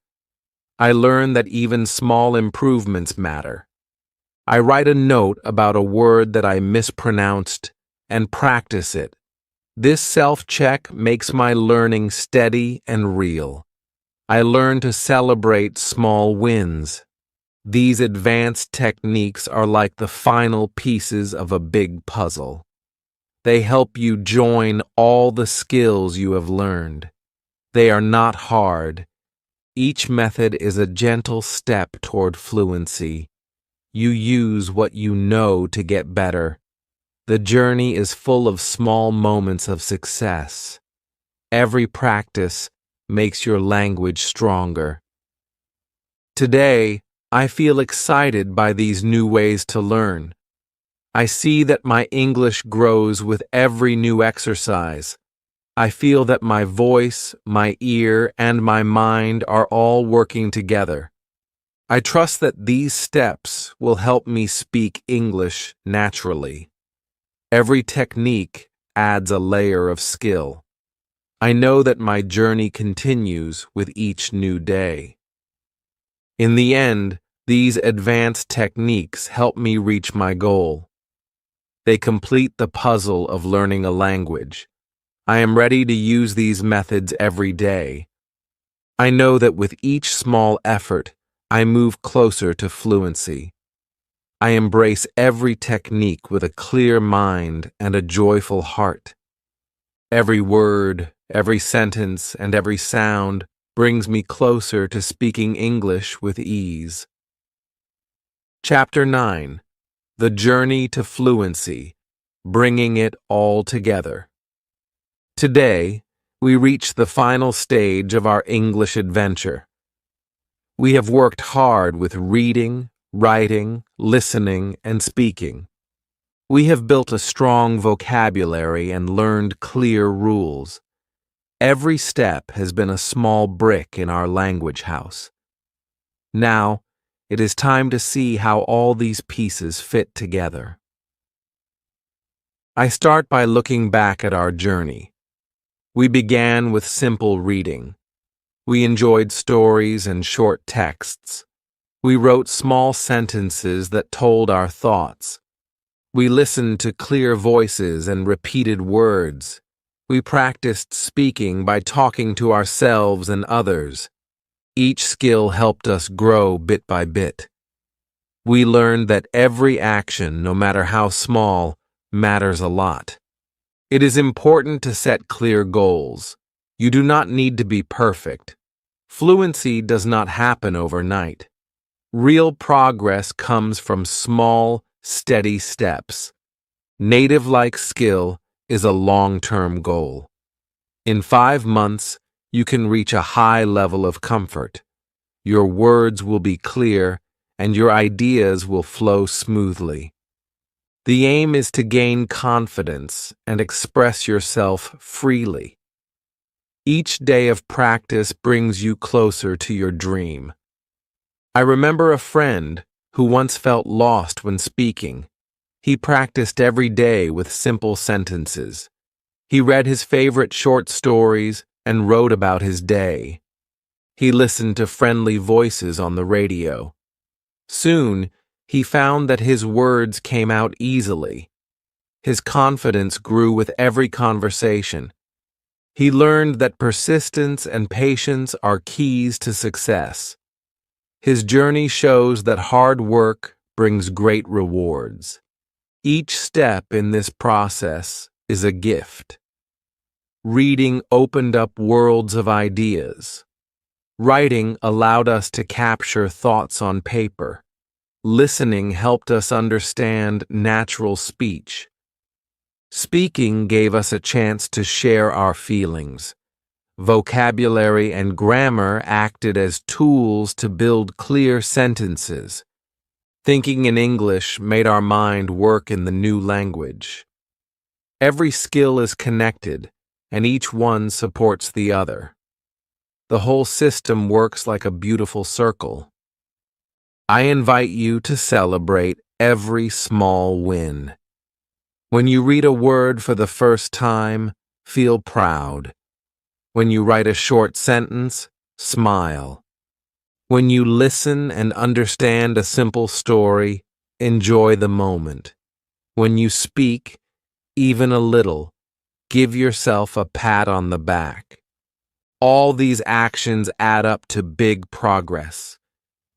I learn that even small improvements matter. I write a note about a word that I mispronounced and practice it. This self-check makes my learning steady and real. I learn to celebrate small wins. These advanced techniques are like the final pieces of a big puzzle. They help you join all the skills you have learned. They are not hard. Each method is a gentle step toward fluency. You use what you know to get better. The journey is full of small moments of success. Every practice makes your language stronger. Today, I feel excited by these new ways to learn. I see that my English grows with every new exercise. I feel that my voice, my ear, and my mind are all working together. I trust that these steps will help me speak English naturally. Every technique adds a layer of skill. I know that my journey continues with each new day. In the end, these advanced techniques help me reach my goal. They complete the puzzle of learning a language. I am ready to use these methods every day. I know that with each small effort, I move closer to fluency. I embrace every technique with a clear mind and a joyful heart. Every word, every sentence, and every sound brings me closer to speaking English with ease. Chapter 9. The Journey to Fluency, Bringing It All Together. Today, we reach the final stage of our English adventure. We have worked hard with reading, writing, listening, and speaking. We have built a strong vocabulary and learned clear rules. Every step has been a small brick in our language house. Now, it is time to see how all these pieces fit together. I start by looking back at our journey. We began with simple reading. We enjoyed stories and short texts. We wrote small sentences that told our thoughts. We listened to clear voices and repeated words. We practiced speaking by talking to ourselves and others. Each skill helped us grow bit by bit. We learned that every action, no matter how small, matters a lot. It is important to set clear goals. You do not need to be perfect. Fluency does not happen overnight. Real progress comes from small, steady steps. Native-like skill is a long-term goal. In 5 months, you can reach a high level of comfort. Your words will be clear, and your ideas will flow smoothly. The aim is to gain confidence and express yourself freely. Each day of practice brings you closer to your dream. I remember a friend who once felt lost when speaking. He practiced every day with simple sentences. He read his favorite short stories and wrote about his day. He listened to friendly voices on the radio. Soon, he found that his words came out easily. His confidence grew with every conversation. He learned that persistence and patience are keys to success. His journey shows that hard work brings great rewards. Each step in this process is a gift. Reading opened up worlds of ideas. Writing allowed us to capture thoughts on paper. Listening helped us understand natural speech. Speaking gave us a chance to share our feelings. Vocabulary and grammar acted as tools to build clear sentences. Thinking in English made our mind work in the new language. Every skill is connected, and each one supports the other. The whole system works like a beautiful circle. I invite you to celebrate every small win. When you read a word for the first time, feel proud. When you write a short sentence, smile. When you listen and understand a simple story, enjoy the moment. When you speak, even a little, give yourself a pat on the back. All these actions add up to big progress.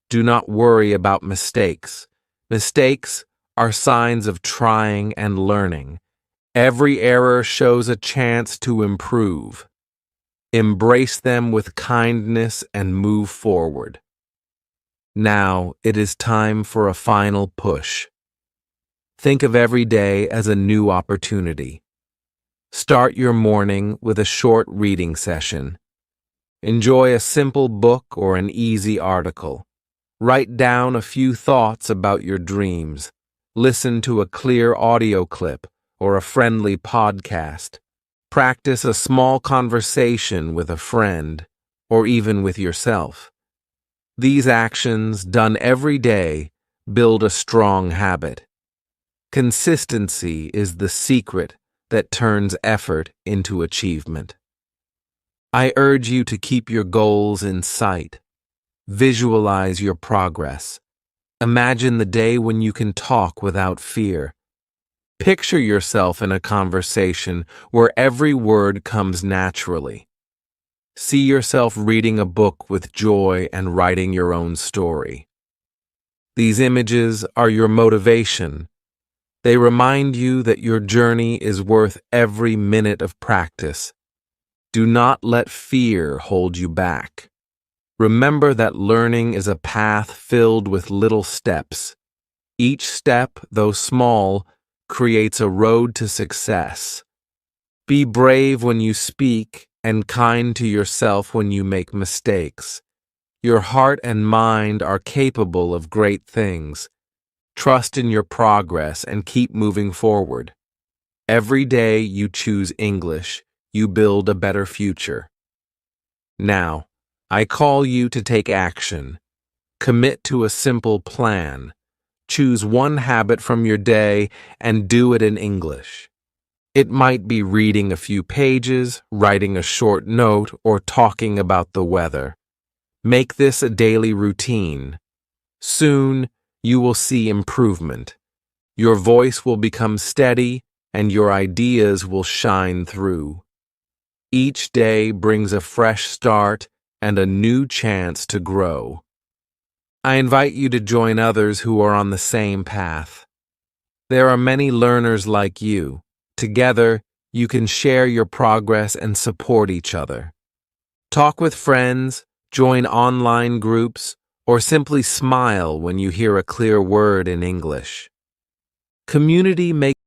Do not worry about mistakes. Mistakes are signs of trying and learning. Every error shows a chance to improve. Embrace them with kindness and move forward. Now it is time for a final push. Think of every day as a new opportunity. Start your morning with a short reading session. Enjoy a simple book or an easy article. Write down a few thoughts about your dreams. Listen to a clear audio clip or a friendly podcast. Practice a small conversation with a friend or even with yourself. These actions, done every day, build a strong habit. Consistency is the secret that turns effort into achievement. I urge you to keep your goals in sight. Visualize your progress. Imagine the day when you can talk without fear. Picture yourself in a conversation where every word comes naturally. See yourself reading a book with joy and writing your own story. These images are your motivation. They remind you that your journey is worth every minute of practice. Do not let fear hold you back. Remember that learning is a path filled with little steps. Each step, though small, creates a road to success. Be brave when you speak and kind to yourself when you make mistakes. Your heart and mind are capable of great things. Trust in your progress and keep moving forward. Every day you choose English, you build a better future. Now, I call you to take action. Commit to a simple plan. Choose one habit from your day and do it in English. It might be reading a few pages, writing a short note, or talking about the weather. Make this a daily routine. Soon, you will see improvement. Your voice will become steady, and your ideas will shine through. Each day brings a fresh start and a new chance to grow. I invite you to join others who are on the same path. There are many learners like you. Together, you can share your progress and support each other. Talk with friends, join online groups, or simply smile when you hear a clear word in English. Community makes